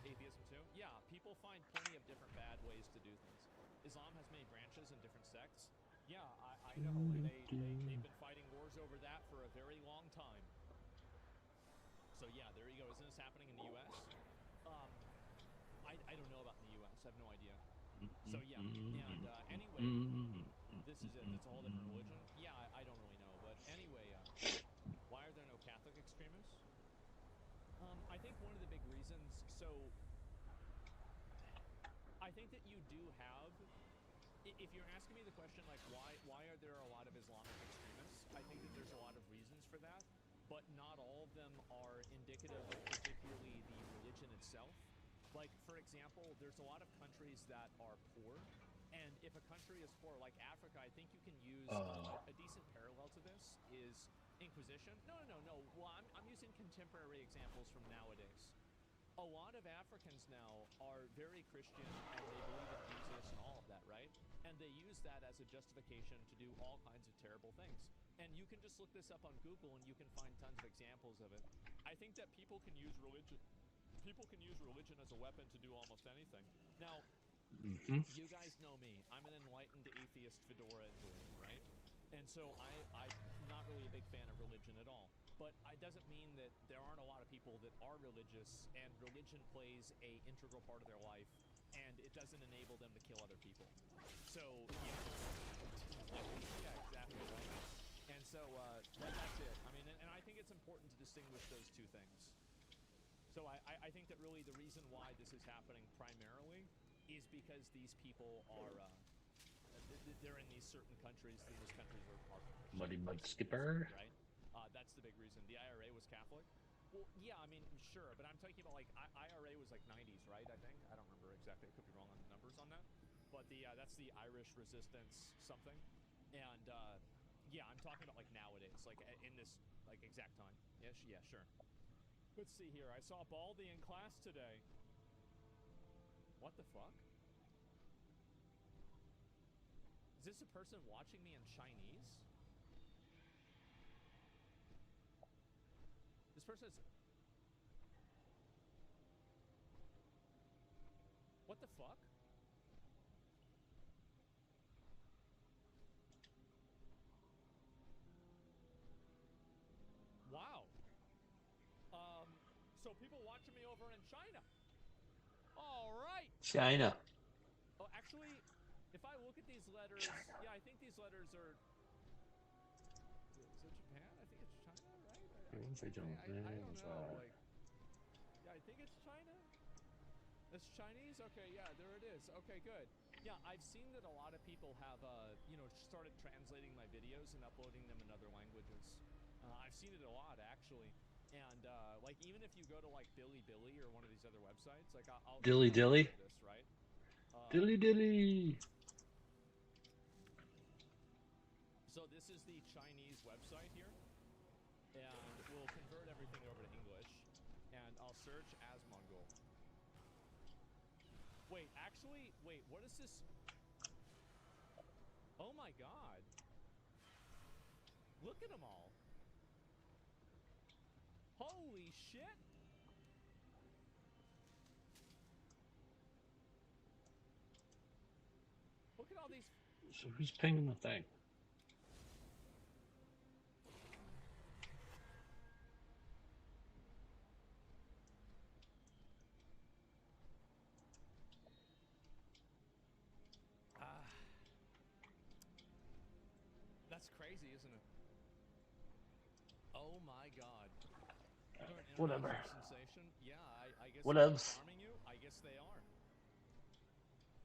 atheism too. Yeah, people find plenty of different bad ways to do things. Islam has many branches and different sects. Yeah, I know. They've been fighting wars over that for a very long time. So yeah, there you go. Isn't this happening in the U.S.? I don't know about in the U.S. I have no idea. So yeah, and anyway, this is it. It's a whole different religion. Yeah, I don't really know, but anyway, why are there no Catholic extremists? I think one of the big reasons. So I think that you do have. If you're asking me the question like why are there a lot of Islamic extremists, I think that there's a lot of reasons for that, but not all of them are indicative of particularly the religion itself. Like, for example, there's a lot of countries that are poor, and if a country is poor, like Africa, I think you can use a decent parallel to this is Inquisition. No. Well, I'm using contemporary examples from nowadays. A lot of Africans now are very Christian, and they believe in Jesus and all of that, right? that as a justification to do all kinds of terrible things. And you can just look this up on Google and you can find tons of examples of it. I think that people can use religion as a weapon to do almost anything. Now, you guys know me. I'm an enlightened atheist fedora enjoyer, right? And so I'm not really a big fan of religion at all. But it doesn't mean that there aren't a lot of people that are religious, and religion plays a integral part of their life, and it doesn't enable them to kill other people. So, yeah. Yeah, exactly right. And so that's it. I mean, and I think it's important to distinguish those two things. So I think that really the reason why this is happening primarily is because these people are, they're in these certain countries, and those countries are Muddy Mud Skipper. Right? That's the big reason. The IRA was Catholic. Well, yeah, I mean, sure, but I'm talking about like IRA was like 90s, right? I think I don't remember exactly. I could be wrong on the numbers on that. But that's the Irish Resistance something, and yeah, I'm talking about like nowadays, like in this like exact time. Yeah, sure. Let's see here. I saw Baldy in class today. What the fuck? Is this a person watching me in Chinese? This person is... What the fuck? Wow. So people watching me over in China. All right. China. Oh, actually, if I look at these letters, yeah, I think these letters are... Is it Japan? I think it's China, right? I don't know. Like, yeah, I think it's China. It's Chinese? Okay, yeah, there it is. Okay, good. Yeah, I've seen that a lot of people have, started translating my videos and uploading them in other languages. I've seen it a lot, actually. And, like, even if you go to, like, Bilibili or one of these other websites, like, I'll... Dilly. This, right? Dilly. So this is the Chinese website here. And we'll convert everything over to English. And I'll search as Mongol. Wait, what is this? Oh my god. Look at them all. Holy shit. Look at all these. So who's pinging the thing? That's crazy, isn't it? Oh my god. Whatever. Sensation? Yeah, I guess Whatevs. harming you? I guess they are.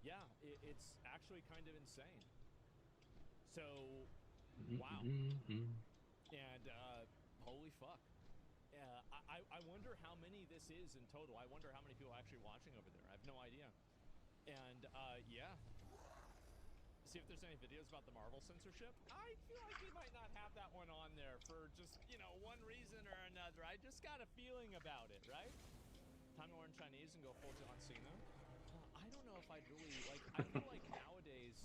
Yeah, it's actually kind of insane. So, wow. And, holy fuck. I wonder how many this is in total. I wonder how many people are actually watching over there. I have no idea. And, yeah. See if there's any videos about the Marvel censorship. I feel like we might not have that one on there for just, one reason or another. I just got a feeling about it, right? Time to learn Chinese and go full John Cena. I don't know if I'd really, like, I feel like nowadays,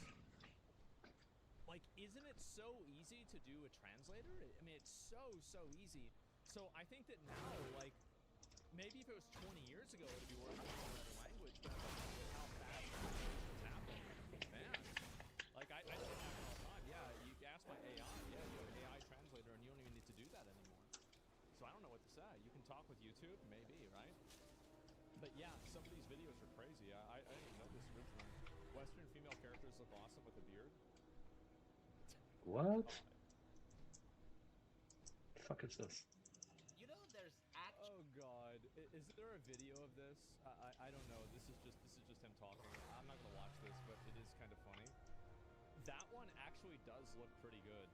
like, isn't it so easy to do a translator? I mean, it's so easy. So I think that now, like, maybe if it was 20 years ago, it'd be worth it in another language, but with how fast translations happen, man. Like, I say that all the time. Yeah, you ask my AI, yeah, you have an AI translator, and you don't even need to do that anymore. So I don't know what to say. You can talk with YouTube, maybe, right? But yeah, some of these videos are crazy. I didn't even know this originally. Western female characters look awesome with a beard. What? The fuck is this? You know, there's Oh god, is there a video of this? I don't know. This is just him talking. I'm not gonna watch this, but it is kind of funny. That one actually does look pretty good.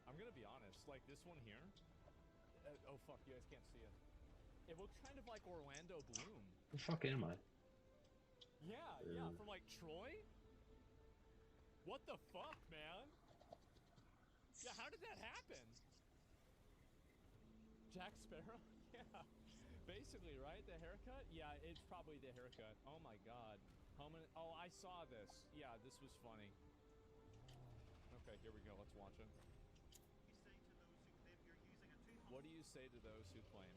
I'm gonna be honest. Like this one here. Oh fuck, you guys can't see it. It looks kind of like Orlando Bloom. The fuck am I? Yeah, from like Troy. What the fuck, man? Yeah, how did that happen? Jack Sparrow? Yeah. Basically, right? The haircut? Yeah, it's probably the haircut. Oh my god. Oh, I saw this. Yeah, this was funny. Okay, here we go. Let's watch it. What do you say to those who claim?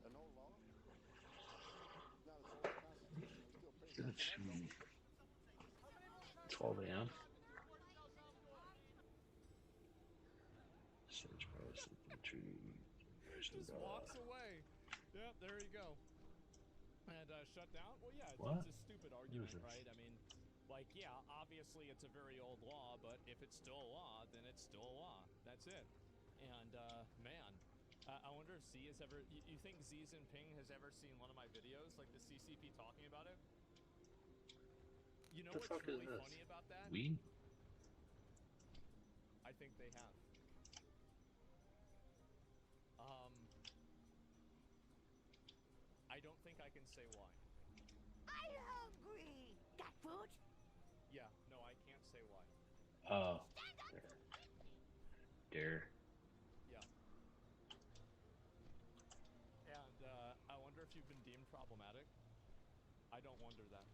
An old law? Not as old as the Constitution. It's still pretty good. 12 a.m. Search price tree. Just walks away. Yep, there you go. And shut down? Well, yeah, it's a stupid argument, right? I mean, like, yeah, obviously it's a very old law, but if it's still a law, then it's still a law. That's it. And, man, I wonder if Z has ever... You think Xi Jinping has ever seen one of my videos, like the CCP talking about it? You know what's really funny about that? Weed? I think they have. I don't think I can say why. I'm hungry. Got food? Yeah, no, I can't say why. Oh. Dare. Yeah. And I wonder if you've been deemed problematic. I don't wonder that.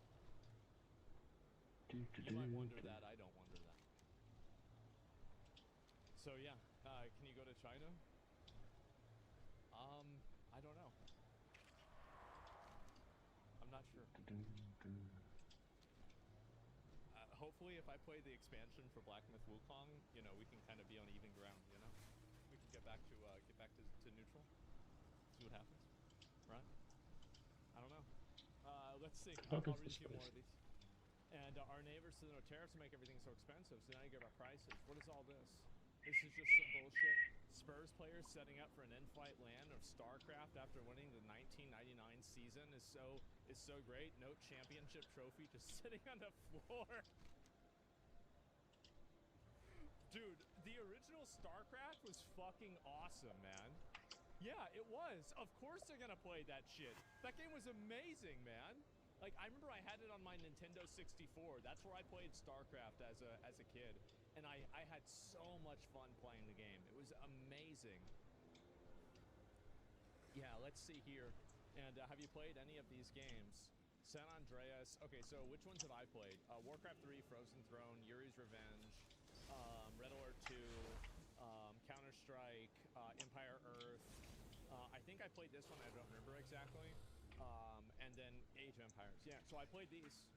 You might wonder that. I don't wonder that. So yeah, can you go to China? I don't know. I'm not sure. Hopefully, if I play the expansion for Black Myth Wukong, you know, we can kind of be on even ground. You know, we can get back to neutral. See what happens, right? I don't know. Let's see. I'll read a few more of these. And our neighbors said no tariffs to make everything so expensive. So now you get about prices. What is all this? This is just some bullshit. Spurs players setting up for an in-flight land of StarCraft after winning the 1999 season is so great. No championship trophy, just sitting on the floor. Dude, the original StarCraft was fucking awesome, man. Yeah, it was. Of course they're gonna play that shit. That game was amazing, man. Like, I remember I had it on my Nintendo 64. That's where I played StarCraft as a kid. And I had so much fun playing the game. It was amazing. Yeah, let's see here. And have you played any of these games? San Andreas. Okay, so which ones have I played? Warcraft 3, Frozen Throne, Yuri's Revenge, Red Alert 2, Counter-Strike, Empire Earth. I think I played this one. I don't remember exactly. And then Age of Empires. Yeah, so I played these.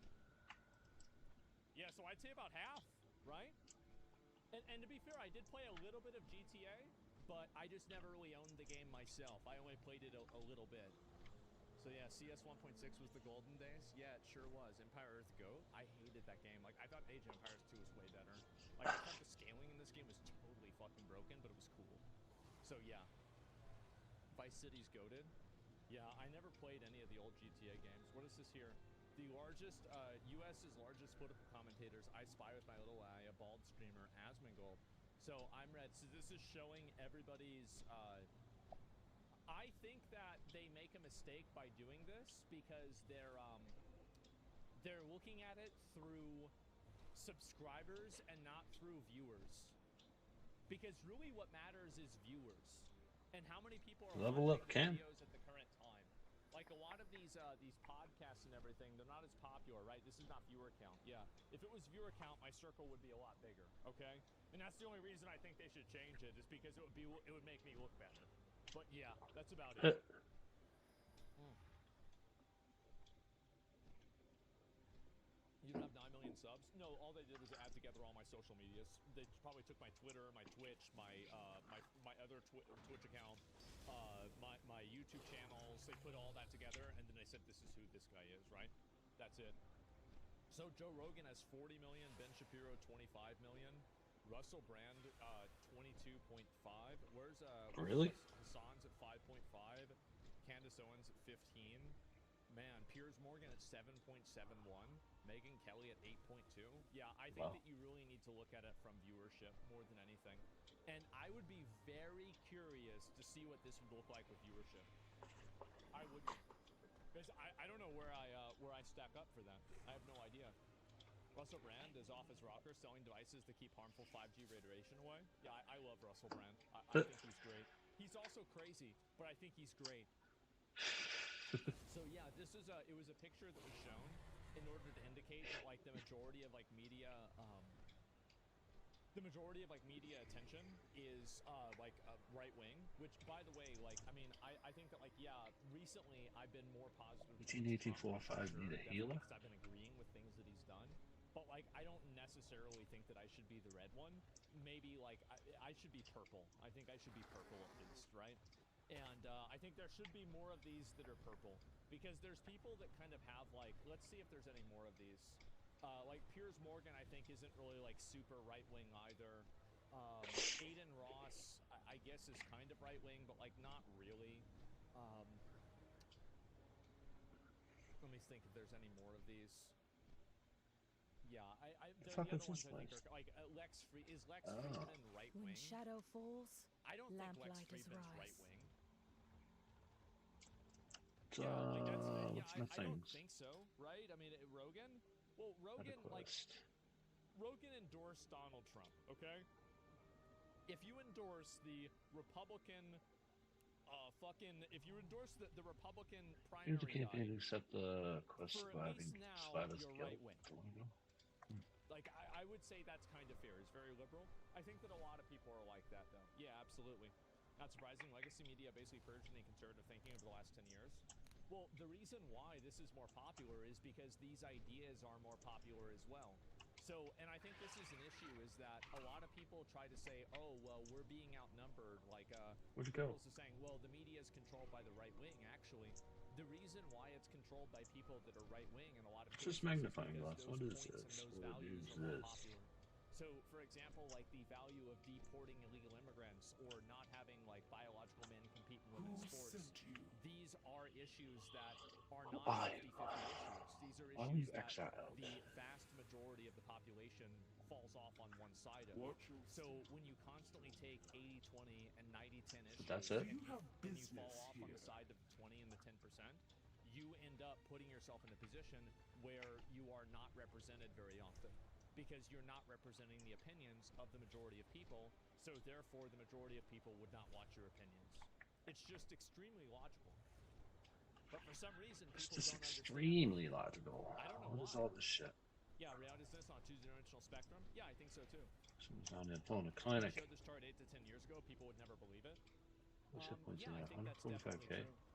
Yeah, so I'd say about half, right? And to be fair, I did play a little bit of GTA, but I just never really owned the game myself. I only played it a little bit. So yeah, CS 1.6 was the golden days. Yeah, it sure was. Empire Earth GOAT. I hated that game. Like, I thought Age of Empires 2 was way better. Like, I thought the scaling in this game was totally fucking broken, but it was cool. So yeah. Vice City's goated. Yeah, I never played any of the old GTA games. What is this here? The largest, U.S.'s largest political commentators, I Spy with My Little Eye, a bald streamer, Asmongold. So I'm Red. So this is showing everybody's, I think that they make a mistake by doing this because they're looking at it through subscribers and not through viewers. Because really what matters is viewers. And how many people are watching videos at the current time. Like a lot of these podcasts and everything, they're not as popular, right? This is not viewer count. Yeah. If it was viewer count, my circle would be a lot bigger, okay? And that's the only reason I think they should change it, is because it would make me look better. But yeah, that's about it. You don't have 9 million subs? No, all they did was add together all my social medias. They probably took my Twitter, my Twitch, my other Twitch account, my YouTube channels. They put all that together, and then they said, this is who this guy is, right? That's it. So Joe Rogan has 40 million, Ben Shapiro 25 million, Russell Brand 22.5. Where's really? Hassan's at 5.5, Candace Owens at 15. Man, Piers Morgan at 7.71, Megyn Kelly at 8.2. Yeah, I think that you really need to look at it from viewership more than anything. And I would be very curious to see what this would look like with viewership. I would, because I don't know where I stack up for that. I have no idea. Russell Brand is off as rocker, selling devices to keep harmful 5G radiation away. Yeah, I love Russell Brand. I think he's great. He's also crazy, but I think he's great. So yeah, this this is a, it was a picture that was shown in order to indicate that like the majority of like media attention is right wing, which by the way, like I mean I think that like yeah, recently I've been more positive 18-18-4-5 need a healer? because I've been agreeing with things that he's done. But like I don't necessarily think that I should be the red one. Maybe like I should be purple. I think I should be purple at least, right? And I think there should be more of these that are purple, because there's people that kind of have like, let's see if there's any more of these. Like Piers Morgan, I think isn't really like super right wing either. Aiden Ross, I guess is kind of right wing, but like not really. Let me think if there's any more of these. Yeah, the other ones I think are like Lex Friedman right wing? When shadow falls, I don't think Lex lamplight is Friedman's rise. right wing. What's my I don't things? think so, right? I mean, Rogan? Well, Rogan endorsed Donald Trump, okay? If you endorse the Republican, if you endorse the Republican primary Here's the campaign to accept the quest for surviving at least now, survivors you're guild. right wing. Like, I would say that's kind of fair. It's very liberal. I think that a lot of people are like that, though. Yeah, absolutely. Not surprising, legacy media basically purged any conservative thinking over the last 10 years. Well, the reason why this is more popular is because these ideas are more popular as well. So, and I think this is an issue, is that a lot of people try to say, oh, well, we're being outnumbered. Like, where'd it go? Liberals are saying, well, the media is controlled by the right wing. Actually, the reason why it's controlled by people that are right wing and a lot of What's this magnifying glass? What is this? What is this? So, for example, like the value of deporting illegal immigrants or not having like biological men compete in women's sports. These are issues that are not 50-50 issues. These are issues that the vast majority of the population falls off on one side of. So when you constantly take 80-20 and 90-10 issues, That's it? and you fall off on the side of the 20 and the 10%, you end up putting yourself in a position where you are not represented very often, because you're not representing the opinions of the majority of people, so therefore the majority of people would not watch your opinions. It's just extremely logical. But for some reason, people It's just don't extremely understand. logical. I don't know What why. is all this shit? Yeah, reality is this on a two-dimensional spectrum? Yeah, I think so too. Someone's on there pulling a If clinic. I showed this chart 8 to 10 years ago, people would never believe it. What's hit points Yeah, I in think that's definitely 145k. true.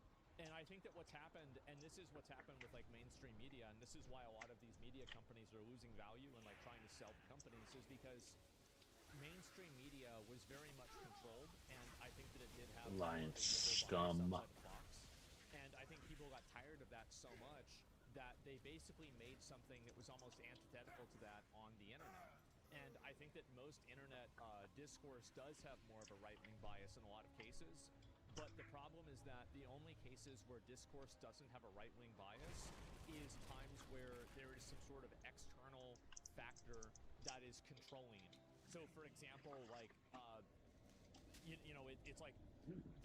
And I think that what's happened, and this is what's happened with like mainstream media, and this is why a lot of these media companies are losing value and like trying to sell companies, is because mainstream media was very much controlled, and I think that it did have Alliance scum. scum. And I think people got tired of that so much that they basically made something that was almost antithetical to that on the internet. And I think that most internet discourse does have more of a right-wing bias in a lot of cases. But the problem is that the only cases where discourse doesn't have a right-wing bias is times where there is some sort of external factor that is controlling it. So, for example, like, it's like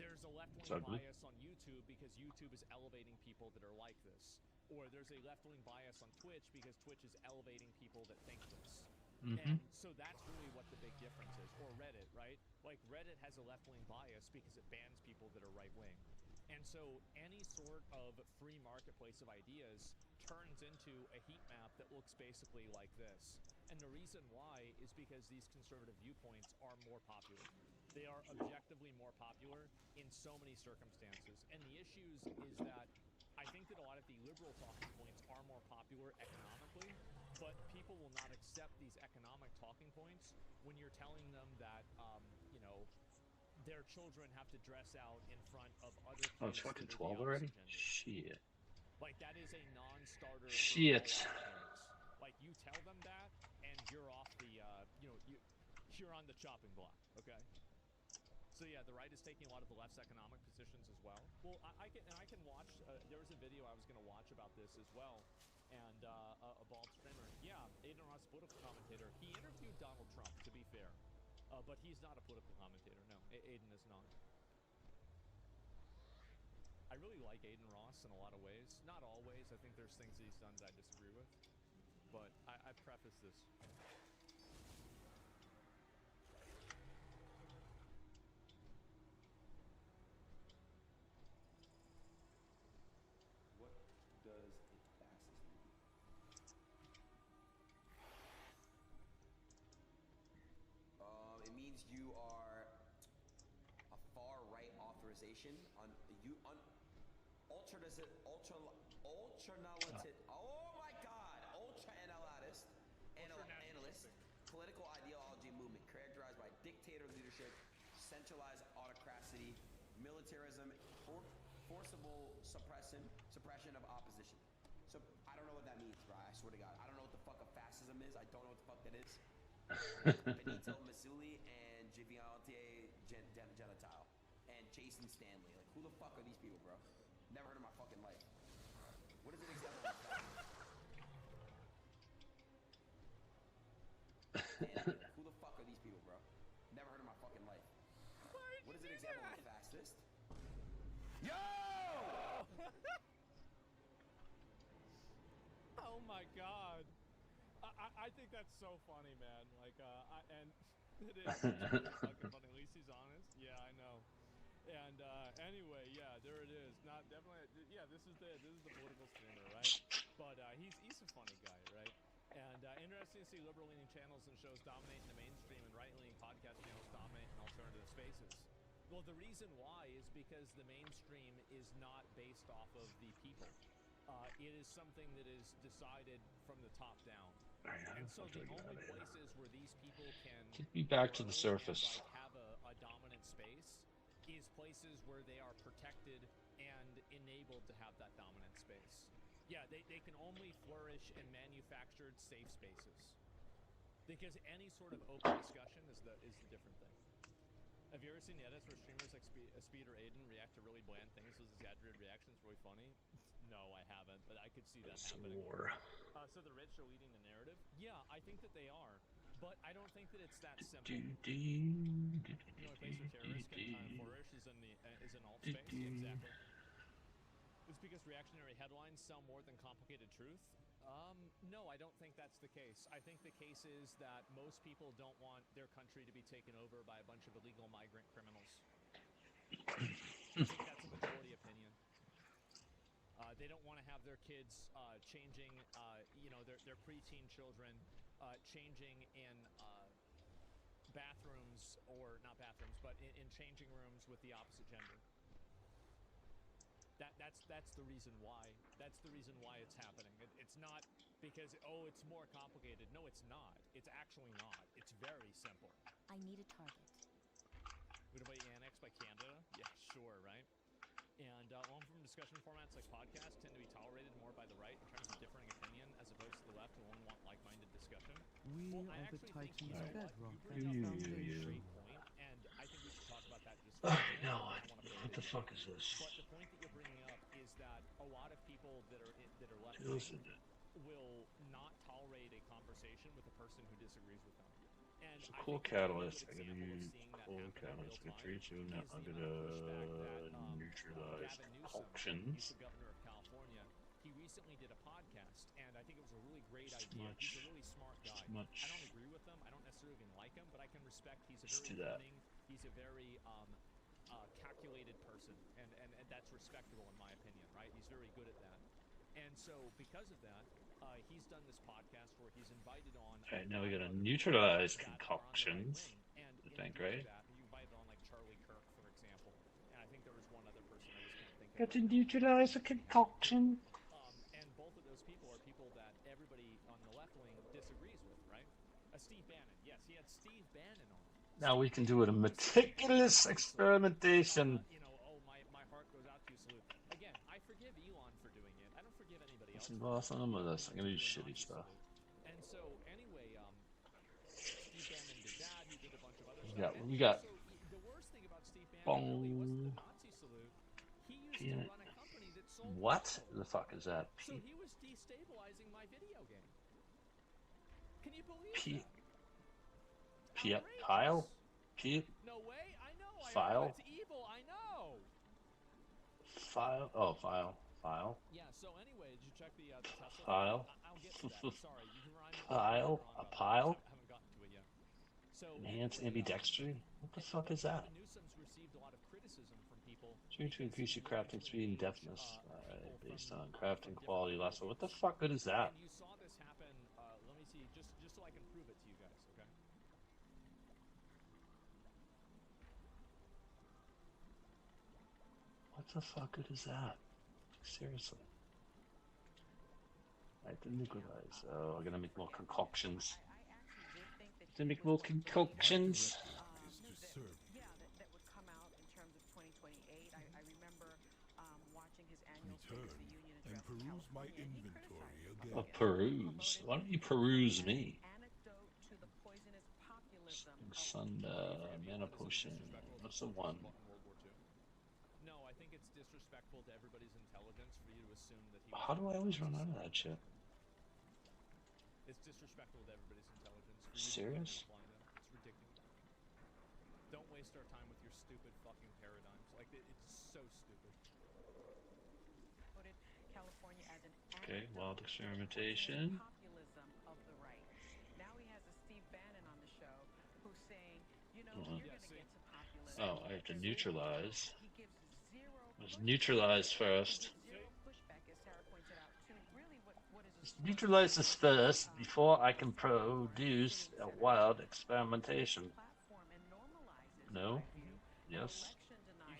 there's a left-wing bias on YouTube because YouTube is elevating people that are like this. Or there's a left-wing bias on Twitch because Twitch is elevating people that think this. And so that's really what the big difference is. Or Reddit, right? Like Reddit has a left-wing bias because it bans people that are right-wing. And so any sort of free marketplace of ideas turns into a heat map that looks basically like this. And the reason why is because these conservative viewpoints are more popular. They are objectively more popular in so many circumstances. And the issues is that I think that a lot of the liberal talking points are more popular economically, but people will not accept these economic talking points when you're telling them that, their children have to dress out in front of other kids. Oh, it's fucking 12 already? Shit. Like, that is a non-starter. Shit. Like, you tell them that, and you're off the, you're on the chopping block, okay? So yeah, the right is taking a lot of the left's economic positions as well. Well, I can watch, there was a video I was going to watch about this as well, and a bald streamer. Yeah, Aiden Ross, political commentator. He interviewed Donald Trump, to be fair, but he's not a political commentator. No, Aiden is not. I really like Aiden Ross in a lot of ways. Not always. I think there's things that he's done that I disagree with. But I preface this. What you are a far right authorization on ultranalytic. Oh my God, ultra analyst, political ideology movement characterized by dictator leadership, centralized autocracy, militarism, forcible suppression of opposition. So I don't know what that means, bro. I swear to God, I don't know what the fuck a fascism is. I don't know what the fuck that is. Benito Mussolini and Giviante Gentile and Jason Stanley. Like, who the fuck are these people, bro? Never heard in my fucking life. What is an example of fascism? Stanley, like, who the fuck are these people, bro? Never heard in my fucking life. What is an example of a fascist? Yo! Oh my God. I think that's so funny, man. Like, and it is. It's really fucking funny. At least he's honest. Yeah, I know. And anyway, yeah, there it is. Not definitely. Yeah, this is the political streamer, right? But he's a funny guy, right? And interesting to see liberal-leaning channels and shows dominate in the mainstream and right-leaning podcast channels dominate in alternative spaces. Well, the reason why is because the mainstream is not based off of the people. It is something that is decided from the top down. And so the only places where these people can get me back to the surface. And, like, have a dominant space is places where they are protected and enabled to have that dominant space. Yeah, they can only flourish in manufactured safe spaces. Because any sort of open discussion is the different thing. Have you ever seen the edits where streamers like Speed or Aiden react to really bland things with exaggerated reactions really funny? No, I haven't, but I could see that happening. So the rich are leading the narrative? Yeah, I think that they are, but I don't think that it's that simple. The only place where terrorists can flourish is in alt space. Exactly. It's because reactionary headlines sell more than complicated truth? No, I don't think that's the case. I think the case is that most people don't want their country to be taken over by a bunch of illegal migrant criminals. I think that's a majority opinion. They don't want to have their kids changing, their preteen children changing in bathrooms, or not bathrooms, but in changing rooms with the opposite gender. That's the reason why. That's the reason why it's happening. It's not because, it's more complicated. No, it's not. It's actually not. It's very simple. I need a target. Would anybody annexed by Canada? Yeah, sure, right? And long-form discussion formats like podcasts tend to be tolerated more by the right in terms of differing opinion, as opposed to the left who only want like-minded discussion. We well, I are the actually think, Titans you know what? bedrock You bring up a foundation. great point, and I think we should talk about that just Oh, for a minute. no, I don't want to what the fuck is this? But the point that you're bringing up is that a lot of people that are left-wing will not tolerate a conversation with a person who disagrees with them. And it's a cool catalyst. I'm gonna use cool catalyst for 3, 2, now I'm gonna neutralize auctions. Governor of California, he recently did a podcast, and I think it was a really great idea. He's a really smart guy. I don't agree with him. I don't necessarily even like him, but I can respect he's a very cunning, he's a very calculated person, and that's respectable in my opinion, right? He's very good at that. And so because of that, he's done this podcast where he's invited on. Alright, now we gotta neutralize concoctions. I think, right? You invited on like Charlie Kirk, for example, and I think there was one other person I just can't think of. Got to neutralize a concoction. And both of those people are people that everybody on the left wing disagrees with, right? Steve Bannon, yes, he had Steve Bannon on. Now we can do it a meticulous experimentation. My heart goes out to you, salute. Again, I forgive Elon for doing it. I don't forgive anybody else. Some boss on with us. I'm gonna do shitty stuff. And so anyway, Steve Bannon did that. He did a bunch of other stuff. We got. So the worst thing about Steve Bannon really wasn't the Nazi salute. He used to run a company that sold. What the fuck is that? So he was destabilizing my video game. Can you believe that? Pile? No way, I know. File? It's evil, I know. File? Oh, file. Yeah, so anyway, did you check the Tesla? File? I'll get to that. Sorry, you can remind me. Pile? A pile? I haven't gotten to it yet. So Enhanced ambidextrity? What the fuck is that? Newsom's received a lot of criticism from people. Trying to increase your crafting speed and deftness based on crafting quality less. What the fuck good is that? And you saw this happen, let me see, just so I can prove it to you guys, okay? the fuck good is that? Seriously. I have to nuclearize. Oh, I'm gonna make more concoctions. To make more concoctions. Is to serve. Yeah, that would come out in terms of 2028. I remember watching his annual State of Return the Union and address in peruse my California, and he inventory criticized again. Oh, peruse. Why don't you peruse me? anecdote to the poisonous populism of Sunder, mana potion. What's the one? Fought in World War II. No, I think it's disrespectful to everybody's intelligence for you to assume that he. How do I always run out of that shit? It's disrespectful to everybody's intelligence for you Serious? to apply that. It's ridiculous. Don't waste our time with your stupid fucking paradigms. Like it's so stupid. California as an Okay, wild experimentation. populism of the right. Now he has a Steve Bannon on the show who's saying, you know, Uh-huh. you're going to get to populism. Oh, I have to neutralize. He gives zero Let's neutralize first. pushback, as Sarah pointed out, to really what is Let's neutralize this first before I can produce a wild experimentation. No? Yes?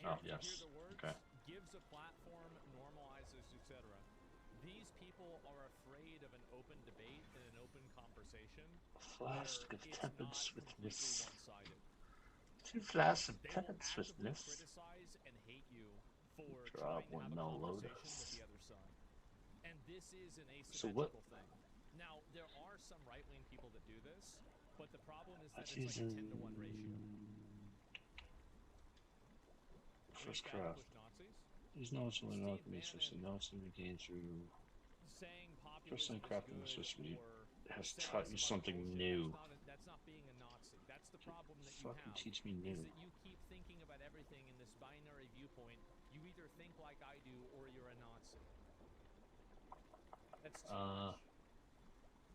Oh, yes. Okay. Gives a platform, normalizes, etc. These people are afraid of an open debate and an open conversation. Flask of It's tepid not swiftness. completely one-sided. 2 flasks of They will tepid actively swiftness. criticize and hate you for Drop trying to have one a no conversation load. with the other side. And this is an So what- asymmetrical thing. Now, there are some right-wing people that do this, but the problem is that That's it's like a using 10-to-1 ratio. first Push back, craft. push Nazis. These notes will not be Bannon especially notes to be gained through Saying first populism time crafting is was supposed to be good or has saying taught you some other something bullshit, new. that's not being a Nazi. That's the problem that you Fucking have. teach me Is new. that you keep thinking about everything in this binary viewpoint. You either think like I do or you're a Nazi. That's too much.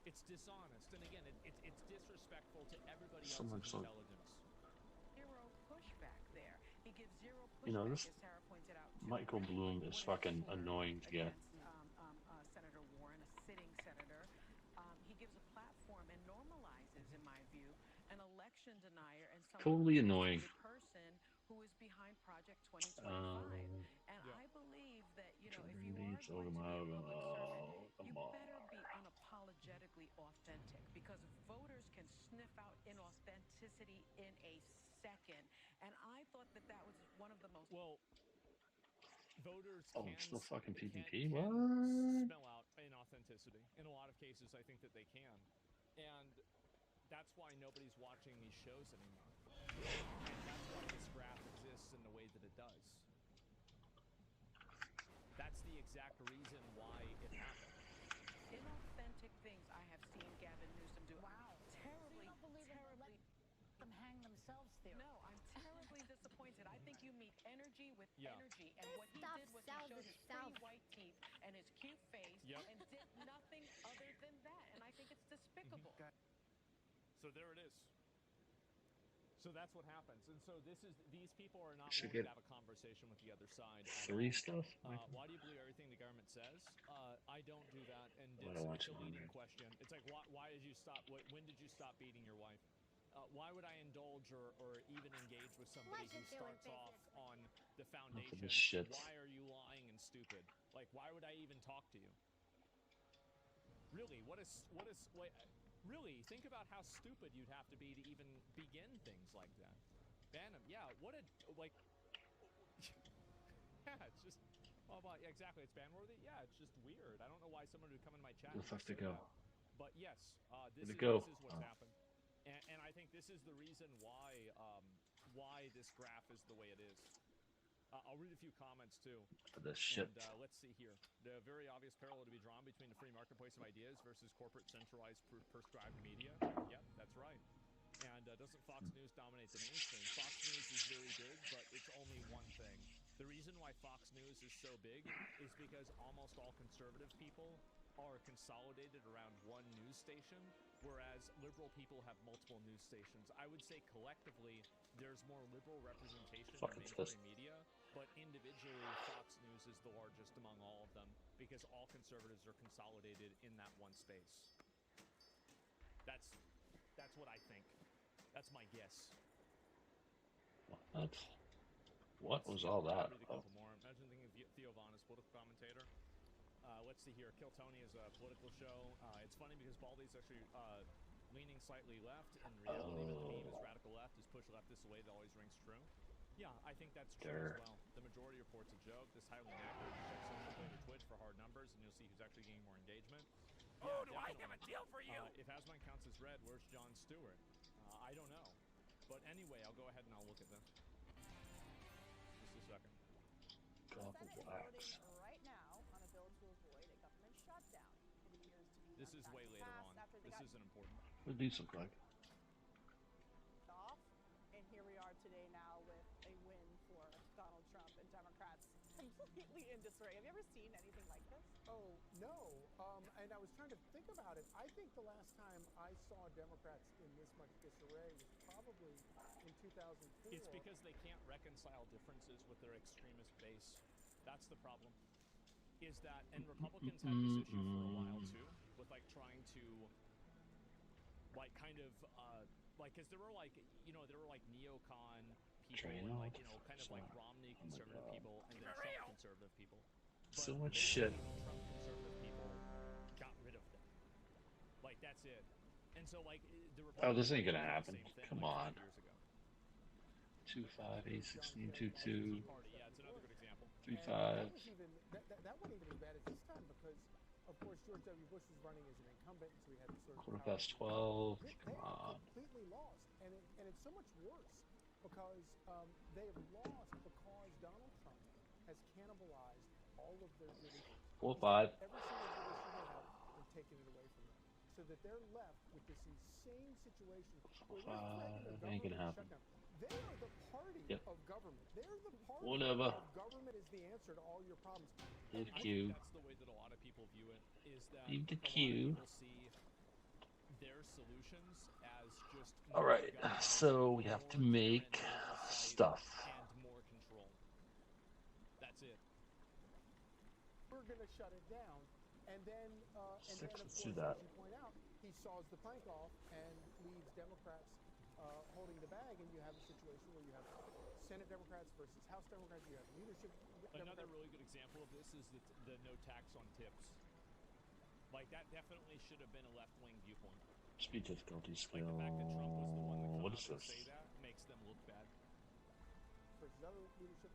It's dishonest, and again, it's disrespectful to everybody Someone else's saw- intelligence. zero pushback there. He gives zero pushback, You know, this as Sarah pointed out. To Michael really Bloom what is is fucking slur annoying to get. against, Senator Warren, a sitting senator. He gives a platform and normalizes, in my view, an election denier and someone Totally who is annoying. the person who is behind Project 2025. And I believe that, you know, if you are Leads going to be a public servant, you come on. better be unapologetically authentic, because voters can sniff out inauthenticity in a second. And I thought that that was one of the most Voters Oh, can it's still fucking PvP? can What? smell out inauthenticity. In a lot of cases, I think that they can. And that's why nobody's watching these shows anymore. And that's why this graph exists in the way that it does. That's the exact reason why it happened. inauthentic things I have seen Gavin Newsom do. Wow. Terribly, terribly. Them hang themselves there. No, I'm terribly disappointed. I think you meet energy with Yeah. energy. And what he Stuff did was he sells showed his itself. pretty white teeth and his cute face Yep. and did nothing other than that. And I think it's despicable. So there it is. So that's what happens. And so these people are not Should willing get to have a conversation with the other side. at 3 all. stuff? Why do you believe everything the government says? I don't do that, and I don't want it's a to leading wonder. question. It's like, why did you stop? When did you stop beating your wife? Why would I indulge or even engage with somebody who starts off on the foundation? this shit. Why are you lying and stupid? Like, why would I even talk to you? Really, really, think about how stupid you'd have to be to even begin things like that. Bantam, yeah, what a, like, yeah, it's just, yeah, exactly, it's ban-worthy? Yeah, it's just weird. I don't know why someone would come in my chat Where the and fuck say to go? that. But yes, this Where'd is it go? what's Oh. happened. And I think this is the reason why this graph is the way it is. I'll read a few comments too. The shit. And let's see here. The very obvious parallel to be drawn between the free marketplace of ideas versus corporate centralized prescribed media. Yep, that's right. And doesn't Fox News dominate the mainstream? Fox News is very big, but it's only one thing. The reason why Fox News is so big is because almost all conservative people are consolidated around one news station, whereas liberal people have multiple news stations. I would say collectively, there's more liberal representation in mainstream media, but individually, Fox News is the largest among all of them because all conservatives are consolidated in that one space. That's what I think. That's my guess. What was all that? Read a couple more. Imagine Theo Von as political commentator. Let's see here. Kill Tony is a political show. It's funny because Baldy's actually leaning slightly left. In reality, but the meme is radical left. Is push leftist away that always rings true. Yeah, I think that's true as well. The majority reports a joke. This highly inaccurate. Check social media Twitch for hard numbers, and you'll see who's actually getting more engagement. Oh, do I have a deal for you? If Asmon counts as red, where's Jon Stewart? I don't know. But anyway, I'll go ahead and I'll look at this. Just a second. Right now on a bill to avoid a government shutdown. It appears to be this is way later on. This isn't important. What do these look like? Off, and here we are today now with a win for Donald Trump and Democrats completely in disarray. Have you ever seen anything like this? Oh, no. And I was trying to think about it. I think the last time I saw Democrats in this much disarray was probably in 2004. It's because they can't reconcile differences with their extremist base. That's the problem. Is that, and Republicans had this issue for a while too, with like trying to, like kind of, like, because there were like, you know, there were like neocon people, and like, you know, kind of like Romney conservative people, and then Trump conservative people. So much shit. Trump conservative people got rid of them. Like, that's it. And so, like, the Republicans. Oh, this ain't gonna happen. Come like, on. 2, 5, 8, 16, 2, 2. Yeah, it's another good example. 3, 5. That wasn't even as bad as this time because, of course, George W. Bush was running as an incumbent, so he had the sort of. 12. They are completely lost, and it's so much worse because they have lost because Donald Trump has cannibalized all of their traditions. 4, 5. Every single tradition they have and taken it away from them, so that they're left with this insane situation. 4, 5. Ain't gonna happen. They are the party of government. They're the party Whatever. of government is the answer to all your problems. Leave the queue. That's the way that a lot of people view it. Is that Leave the a lot of queue. people see their solutions as just All right, so we have to make stuff. and more control. That's it. We're going to shut it down, and then, of Let's course, do that. as you point out, he saws the plank off and leaves Democrats holding the bag, and you have a situation where you have Senate Democrats versus House Democrats. You have leadership. Another really good example of this is the no tax on tips. Like, that definitely should have been a left-wing viewpoint. Speed difficulty skill. Like, the fact that Trump was the one that What come is out and this? say that makes them look bad. Versus other leadership.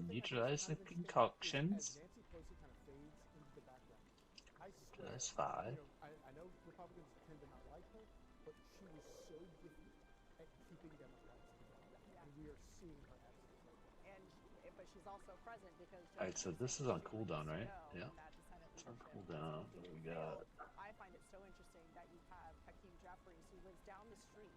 Neutralize the concoctions. Nancy Pelosi kind of fades into the background. I swear, That's 5. You know, I know Republicans tend to not like her, but she was so gifted at keeping Democrats together, and we are seeing her absolutely. But she's also present because. Alright, so this is on cooldown, right? Yeah. That Senate It's on leadership cooldown. What do we got? I find it so interesting that you have Hakeem Jeffries, who lives down the street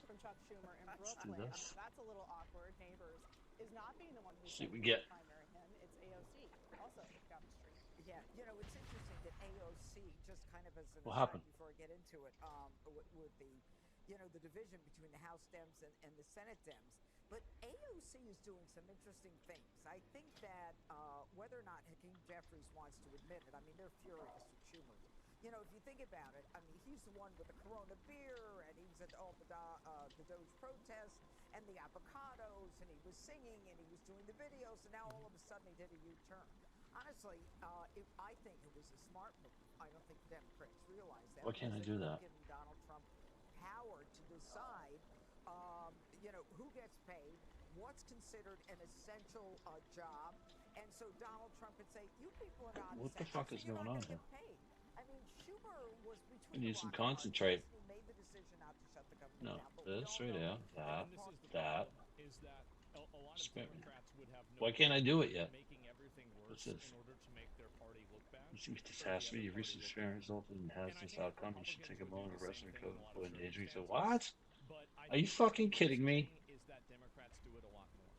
from Chuck Schumer in Let's do Brooklyn. this. That's a little awkward. Neighbors is not being the one who See what we said get. to primary him. It's AOC, also down the street. Yeah, you know, it's interesting that AOC, just kind of as an What aside happened? before I get into it, with the, you know, the division between the House Dems and the Senate Dems. But AOC is doing some interesting things. I think that whether or not Hakeem Jeffries wants to admit it, I mean, they're furious with Schumer. You know, if you think about it, I mean, he's the one with the Corona beer, and he's at all the Doge protests, and the avocados, and he was singing, and he was doing the videos, and now all of a sudden he did a U-turn. Honestly, I think it was a smart move. I don't think the Democrats realize that. Why can't I do that? Giving Donald Trump power to decide, you know, who gets paid, what's considered an essential job, and so Donald Trump could say, "You people are not What the essential, fuck is so you're going not on gonna here? get paid." I mean, Schumer was I between need a some rock and a hard concentrate. place, and he made the decision not to shut the government No, down. But we this all right know out. That. And this is the That. problem, is that a lot of Spare me. Democrats would have no Why can't I do it yet? making everything worse What's this? in order to make their party look bad. Received this has to be recent experience resulted in hazardous outcome. You should take a moment to rest and code for endangering. So what? But I Are you think fucking what's kidding me? interesting is that Democrats do it a lot more.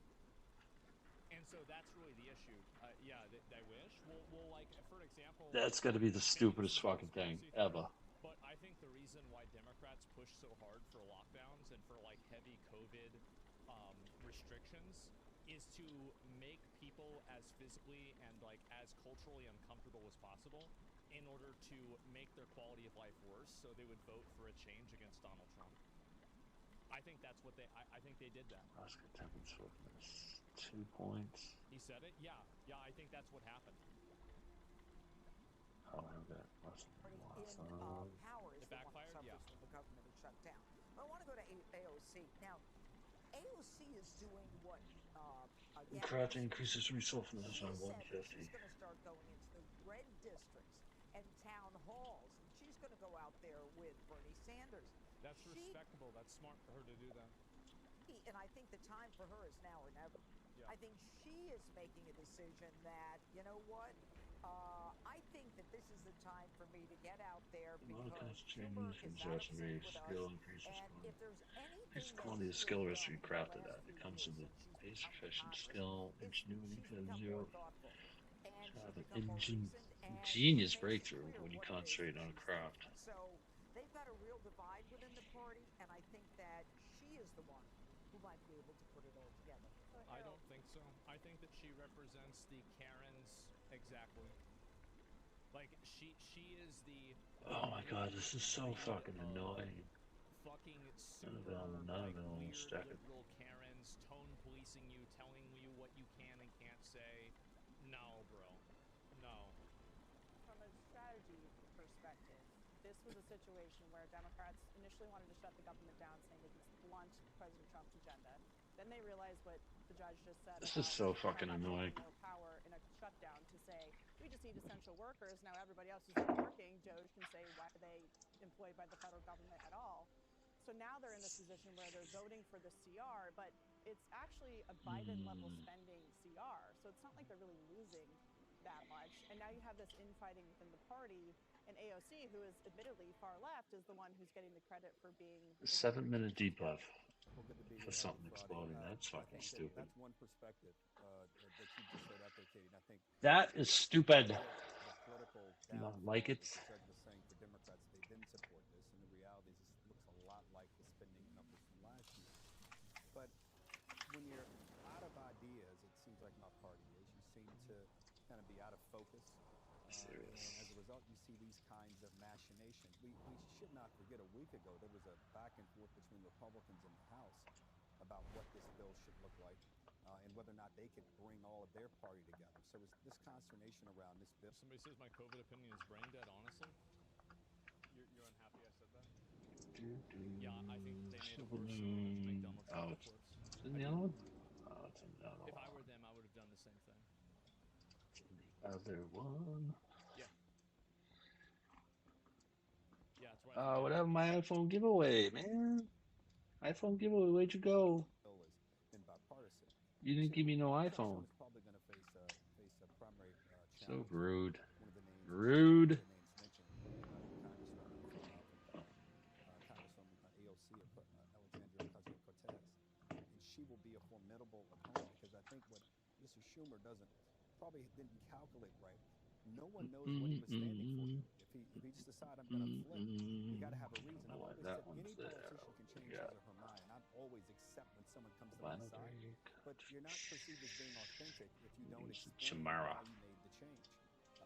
And so that's really the issue. Yeah, they wish. Well, like, for example... That's got to be the stupidest fucking thing ever. But I think the reason why Democrats push so hard for lockdowns and for, like, heavy COVID restrictions is to make people as physically and, like, as culturally uncomfortable as possible in order to make their quality of life worse, so they would vote for a change against Donald Trump. I think that's what I think they did that. Oscar Temple's focus. 2 points. He said it? Yeah. Yeah, I think that's what happened. Oh, I got power is It the one backfired? that Yeah. suffers when the government is shut down. But I want to go to AOC. Now, AOC is doing what, again, Warcraft increases resources she on said that 150. she's going to start going into the red districts and town halls, and she's going to go out there with Bernie Sanders. That's respectable. That's smart for her to do that. And I think the time for her is now or never. Yeah. I think she is making a decision that, you know what, I think that this is the time for me to get out there because Schumer is out of sync with us. And if there's anything It's quality of skill recipe crafted at. It comes with the base profession, skill, ingenuity, zero. Ingenious breakthrough when you concentrate on a craft. So they've got a real divide within the party, and I think that she is the one who might be able to put it all together. I don't think so. I think that she represents the Karens exactly. Like she is the. Oh my god, this is so fucking annoying. Fucking super Annabelle, weird stack it. liberal Karens, tone policing you, telling you what you can and can't say. No, bro. No. From a strategy perspective, this was a situation where Democrats initially wanted to shut the government down, saying it would blunt President Trump's agenda. Then they realized what the judge just said. This is so fucking annoying. No power in a shutdown to say we just need essential workers. Now everybody else who's not working, Doge can say why are they employed by the federal government at all? So now they're in this position where they're voting for the CR, but it's actually a Biden level spending CR. So it's not like they're really losing that much. And now you have this infighting within the party, and AOC, who is admittedly far left, is the one who's getting the credit for being 7-minute debuff Well, good to be for here. something Happy exploding. Friday. That's I fucking think stupid. that's one perspective that you just laid out there, Katie. And I think That is stupid. the political Not downfall like that it. the judge was saying for Democrats, they didn't support this, and the reality is this looks a lot like the spending numbers from last year. But when you're out of ideas, it seems like my party is. You seem to kind of be out of focus. And as a result, you see these kinds of machinations. We should not forget a week ago there was a back and forth between Republicans in the House about what this bill should look like and whether or not they could bring all of their party together. So there's this consternation around this bill. Somebody says my COVID opinion is brain dead, honestly. You're unhappy I said that? Yeah, I think they made it worse so McDonald's Oh, corpse. it's in the other one? Oh, it's in the other If one. I were them, I would have done the same thing. Other one. Yeah. Yeah, it's right. Whatever, my iPhone giveaway, man. iPhone giveaway, where'd you go? Bill has been bipartisan. You didn't give me no Chuck iPhone. Schumer's probably going to face a primary So challenge. rude. One of the names, Rude. the names mentioned, Congresswoman from Congresswoman AOC, Alexandria Ocasio-Cortez, and she will be a formidable opponent because I think what Mr. Schumer probably didn't calculate right. No one knows what he was standing for. If he just decide I'm going to flip, you got to have a reason. I've always said any politician can change his or her mind. I've always accept when someone comes to my side, but you're not perceived as being authentic if you don't explain why you made the change.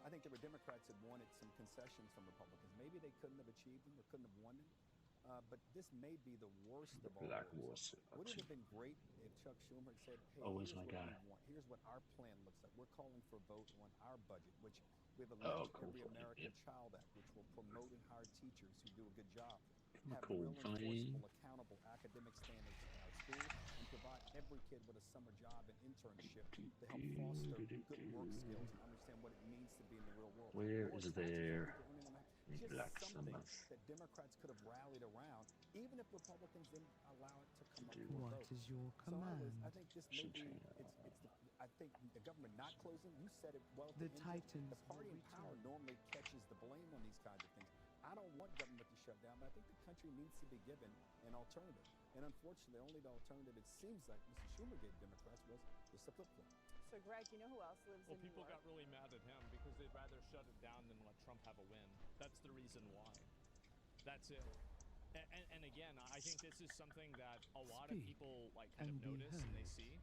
I think there were Democrats that wanted some concessions from Republicans. Maybe they couldn't have achieved them or couldn't have won them. But this may be the worst of all. Wouldn't it have been great if Chuck Schumer had said, hey, here's what we want. Here's what our plan looks like. We're calling for a vote on our budget, which we have a Every American Child Act, which will promote and hire teachers who do a good job. Have real enforceable, accountable academic standards in our schools and provide every kid with a summer job and internship to help foster good work skills and understand what it means to be in the real world. Where is there? Just something that Democrats could have rallied around, even if Republicans didn't allow it to come up to a vote. What is your command? So I think this may be, I think the government not closing, you said it well. The Titans. The party in power normally catches the blame on these kinds of things. I don't want government to shut down, but I think the country needs to be given an alternative. And unfortunately, only the alternative it seems like Mr. Schumer gave Democrats was just a flip-flop. So, Greg, you know who else lives in New People York? got really mad at him because they'd rather shut it down than let Trump have a win. That's the reason why. That's it. And again, I think this is something that a lot of people kind of notice and they see,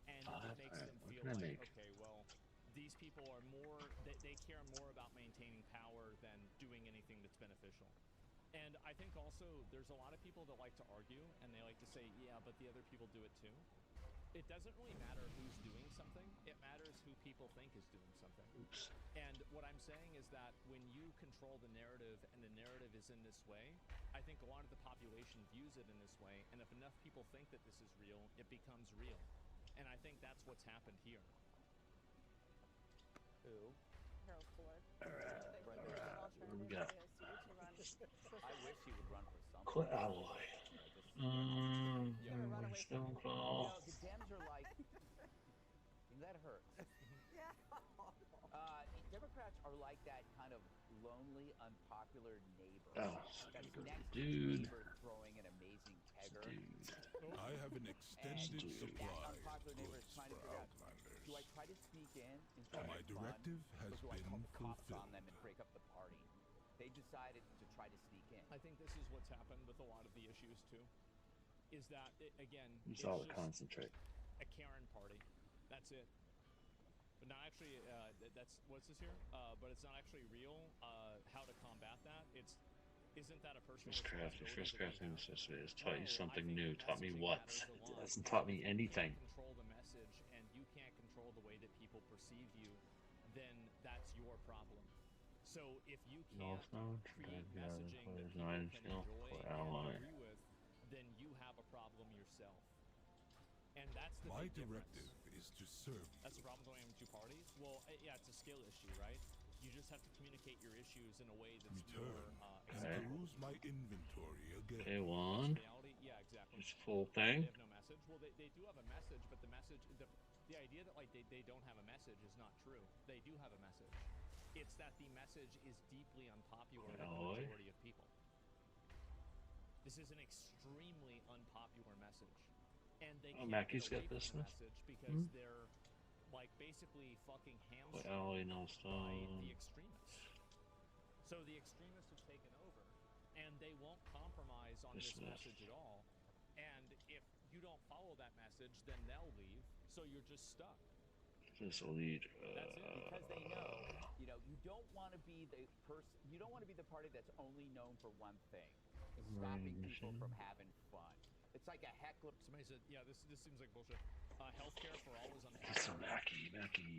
and it makes them feel like, okay, well, these people are more, they care more about maintaining power than doing anything that's beneficial. And I think also there's a lot of people that like to argue and they like to say, yeah, but the other people do it too. it doesn't really matter who's doing something. It matters who people think is doing something. Oops. And what I'm saying is that when you control the narrative and the narrative is in this way, I think a lot of the population views it in this way. And if enough people think that this is real, it becomes real. And I think that's what's happened here. Who? Harold Ford. What do we got? I wish he would run for something. Quit alloy. Stone Claw. You know, the Dems are like, that hurts. Yeah. Democrats are like that kind of lonely, unpopular neighbor. Oh, That's go to next the to his dude. neighbor throwing an amazing kegger. I have an extended And supply that of unpopular neighbor is goods trying to for figure out, Outlanders. do I try to sneak in and try to My have fun, directive has or do I call been the cops on fulfilled. them and break up the party? They decided to try to sneak in. I think this is what's happened with a lot of the issues too. Is that again? Use it's all the just concentrate. a Karen party. That's it. But not actually. That's what's this here? But it's not actually real. How to combat that? Isn't that a personal Crafting. responsibility? First that crafting you have? necessity has taught you No, something I think new. the Taught me messaging what? matters a It lot. hasn't taught me If you anything. can't control the message and you can't control the way that people perceive you, then that's your problem. So if you can't create messaging that people can enjoy and agree with, then you have a problem yourself. And that's the My big difference. directive is to serve you. That's the problem going on with two parties. Well, yeah, it's a skill issue, right? You just have to communicate your issues in a way that's Return more and peruse my inventory again. Okay, one. reality. Yeah, exactly. It's full They thing. have no message. Well, they do have a message, but the message, the idea that like they don't have a message is not true. They do have a message. It's that the message is deeply unpopular with the majority of people. This is an extremely unpopular message, and they can't Mackey's get away got this from the one. message because they're like basically fucking hamstrung Alloy, no by stone. the extremists. So the extremists have taken over, and they won't compromise on this Dismissed. message at all. And if you don't follow that message, then they'll leave. So you're just stuck. This will lead. That's it, because they know, you know, you don't want to be the person, you don't want to be the party that's only known for one thing, stopping people from having fun. It's like a heckler. Somebody said, yeah, this seems like bullshit. Healthcare for all is It's a unpopular. Mackie. The thing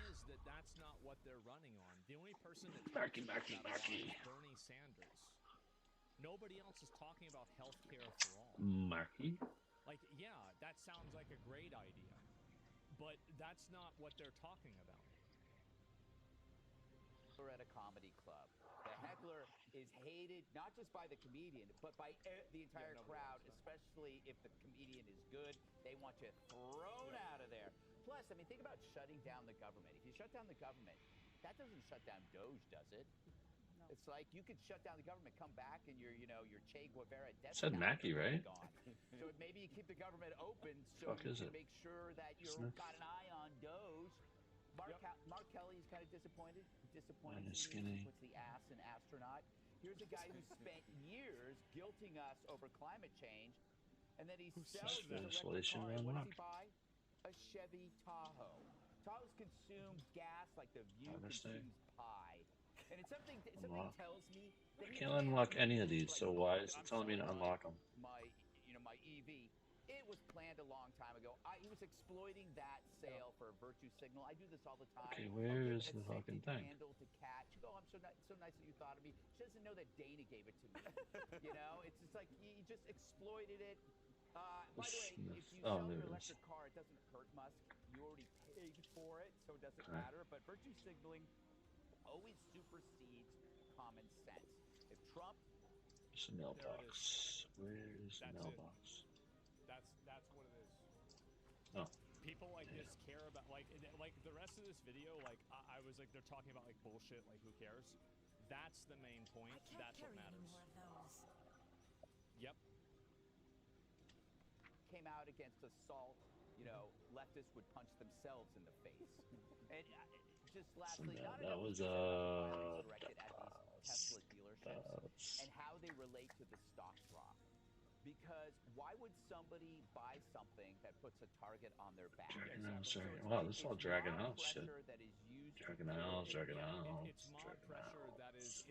is that that's not what they're running on. The only person that Mackie. talks about that a lot is Bernie Sanders. Nobody else is talking about healthcare for all. Mackie. Like, yeah, that sounds like a great idea, but that's not what they're talking about. We're at a comedy club. The heckler is hated not just by the comedian, but by the entire crowd, especially if the comedian is good. They want you thrown out of there. Plus, I mean, think about shutting down the government. If you shut down the government, that doesn't shut down Doge, does it? No. It's like you could shut down the government, come back, and your Che Guevara death Said Mackie, right? gone. So maybe you keep the government open so Fuck you is can it? make sure that you've got an eye on Doge. Mark Kelly is kind of disappointed. Mine is skinny. What's the ass and astronaut? Here's a guy who spent years guilting us over climate change, and then he sells the Installation car. What does unlocked. he buy? A Chevy Tahoe. Tahoes consume gas like the View consumes pie. And it's something Unlock. tells me that I can't unlock any of these, so why is it telling me to unlock them? my EV. It was planned a long time ago. He was exploiting that sale for a virtue signal. I do this all the time. Okay, where is the I'll give a fucking safety thing? candle to catch. Oh, I'm so nice that you thought of me. She doesn't know that Dana gave it to me. You know, it's just like you just exploited it. By the way, if you Oh, sell there your it is. electric car, it doesn't hurt Musk. You already paid for it, so it doesn't Okay. matter. But virtue signaling always supersedes common sense. If Trump It's a mailbox. Where is the That's it. mailbox? That's what it is. Oh. People like this care about like the rest of this video. Like I was like they're talking about like bullshit. Like who cares? That's the main point. That's what matters. Yep. came out against assault, leftists would punch themselves in the face. And just lastly, not that enough was directed at these Tesla dealerships and how they relate to the stock drop. Because why would somebody buy something that puts a target on their back? Wow, this is all Dragon House shit. That is used Dragon House, Dragon House, It's mob pressure that is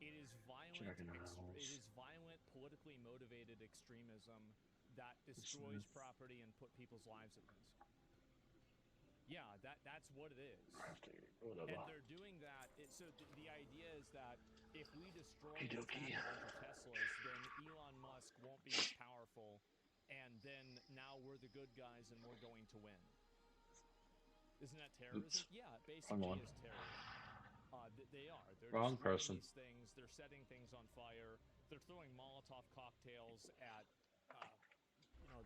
it is violent. Dragon It House. is violent, politically motivated extremism that destroys property and put people's lives at risk. Yeah, that's what it is. And they're doing that. So the idea is that if we destroy and attack a bunch of Teslas, then Elon Musk won't be as powerful, and then now we're the good guys and we're going to win. Isn't that terrorism? Oops. Yeah, it basically is terrorism. They are. They're Wrong destroying person. these things. They're setting things on fire. They're throwing Molotov cocktails at,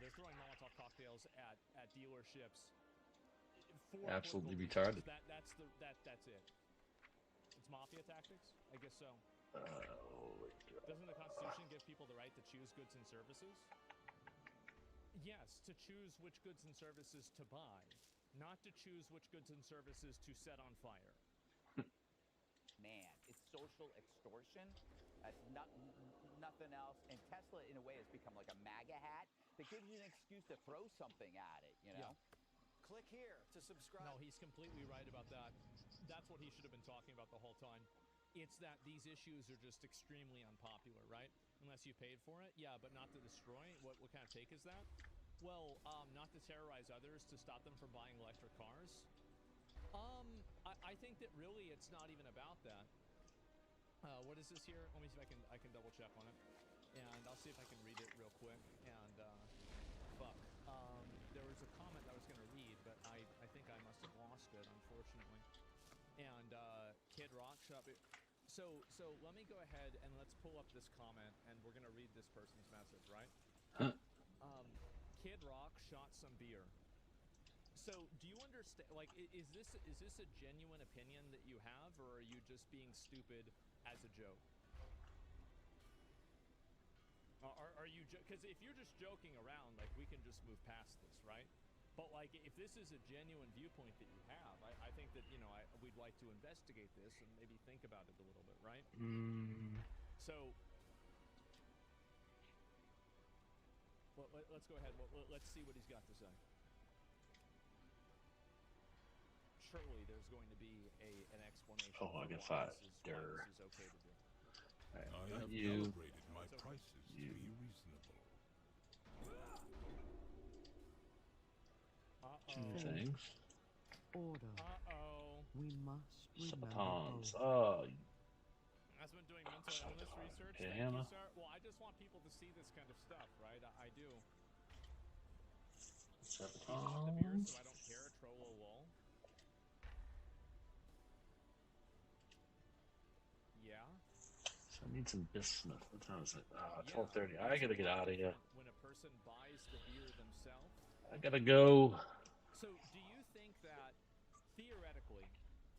they're throwing Molotov cocktails at dealerships. Absolutely retarded. That's it. It's mafia tactics? I guess so. Doesn't the Constitution give people the right to choose goods and services? Yes, to choose which goods and services to buy, not to choose which goods and services to set on fire. Man, it's social extortion. That's nothing else. And Tesla, in a way, has become like a MAGA hat that gives you an excuse to throw something at it, you know? Yeah. Click here to subscribe. No, he's completely right about that. That's what he should have been talking about the whole time. It's that these issues are just extremely unpopular, right? Unless you paid for it. Yeah, but not to destroy. What kind of take is that? Well, not to terrorize others, to stop them from buying electric cars. I think that really it's not even about that. What is this here? Let me see if I can double check on it, and I'll see if I can read it real quick. And fuck, there was a comment I was gonna read, but I think I must have lost it, unfortunately. And Kid Rock Shop. So let me go ahead and let's pull up this comment, and we're gonna read this person's message, right? Kid Rock shot some beer. So, do you understand? Like, is this a genuine opinion that you have, or are you just being stupid as a joke? Are you? Because if you're just joking around, like, we can just move past this, right? But like, if this is a genuine viewpoint that you have, I think that we'd like to investigate this and maybe think about it a little bit, right? So. Let's go ahead. Let's see what he's got to say. Surely there's going to be an explanation. Oh, I got five. This is okay to do. I have calibrated my prices to be reasonable. Two things. Order. We must remember Satans. both. Oh. I've been doing mental illness research. Yeah, Thank you, Hannah. sir. Well, I just want people to see this kind of stuff, right? I do. Satans. So I don't care. Trollo lol. Yeah. So I need some bismuth. What time is it? 12:30. I gotta get out of here. When a person buys the beer themselves. I gotta go. So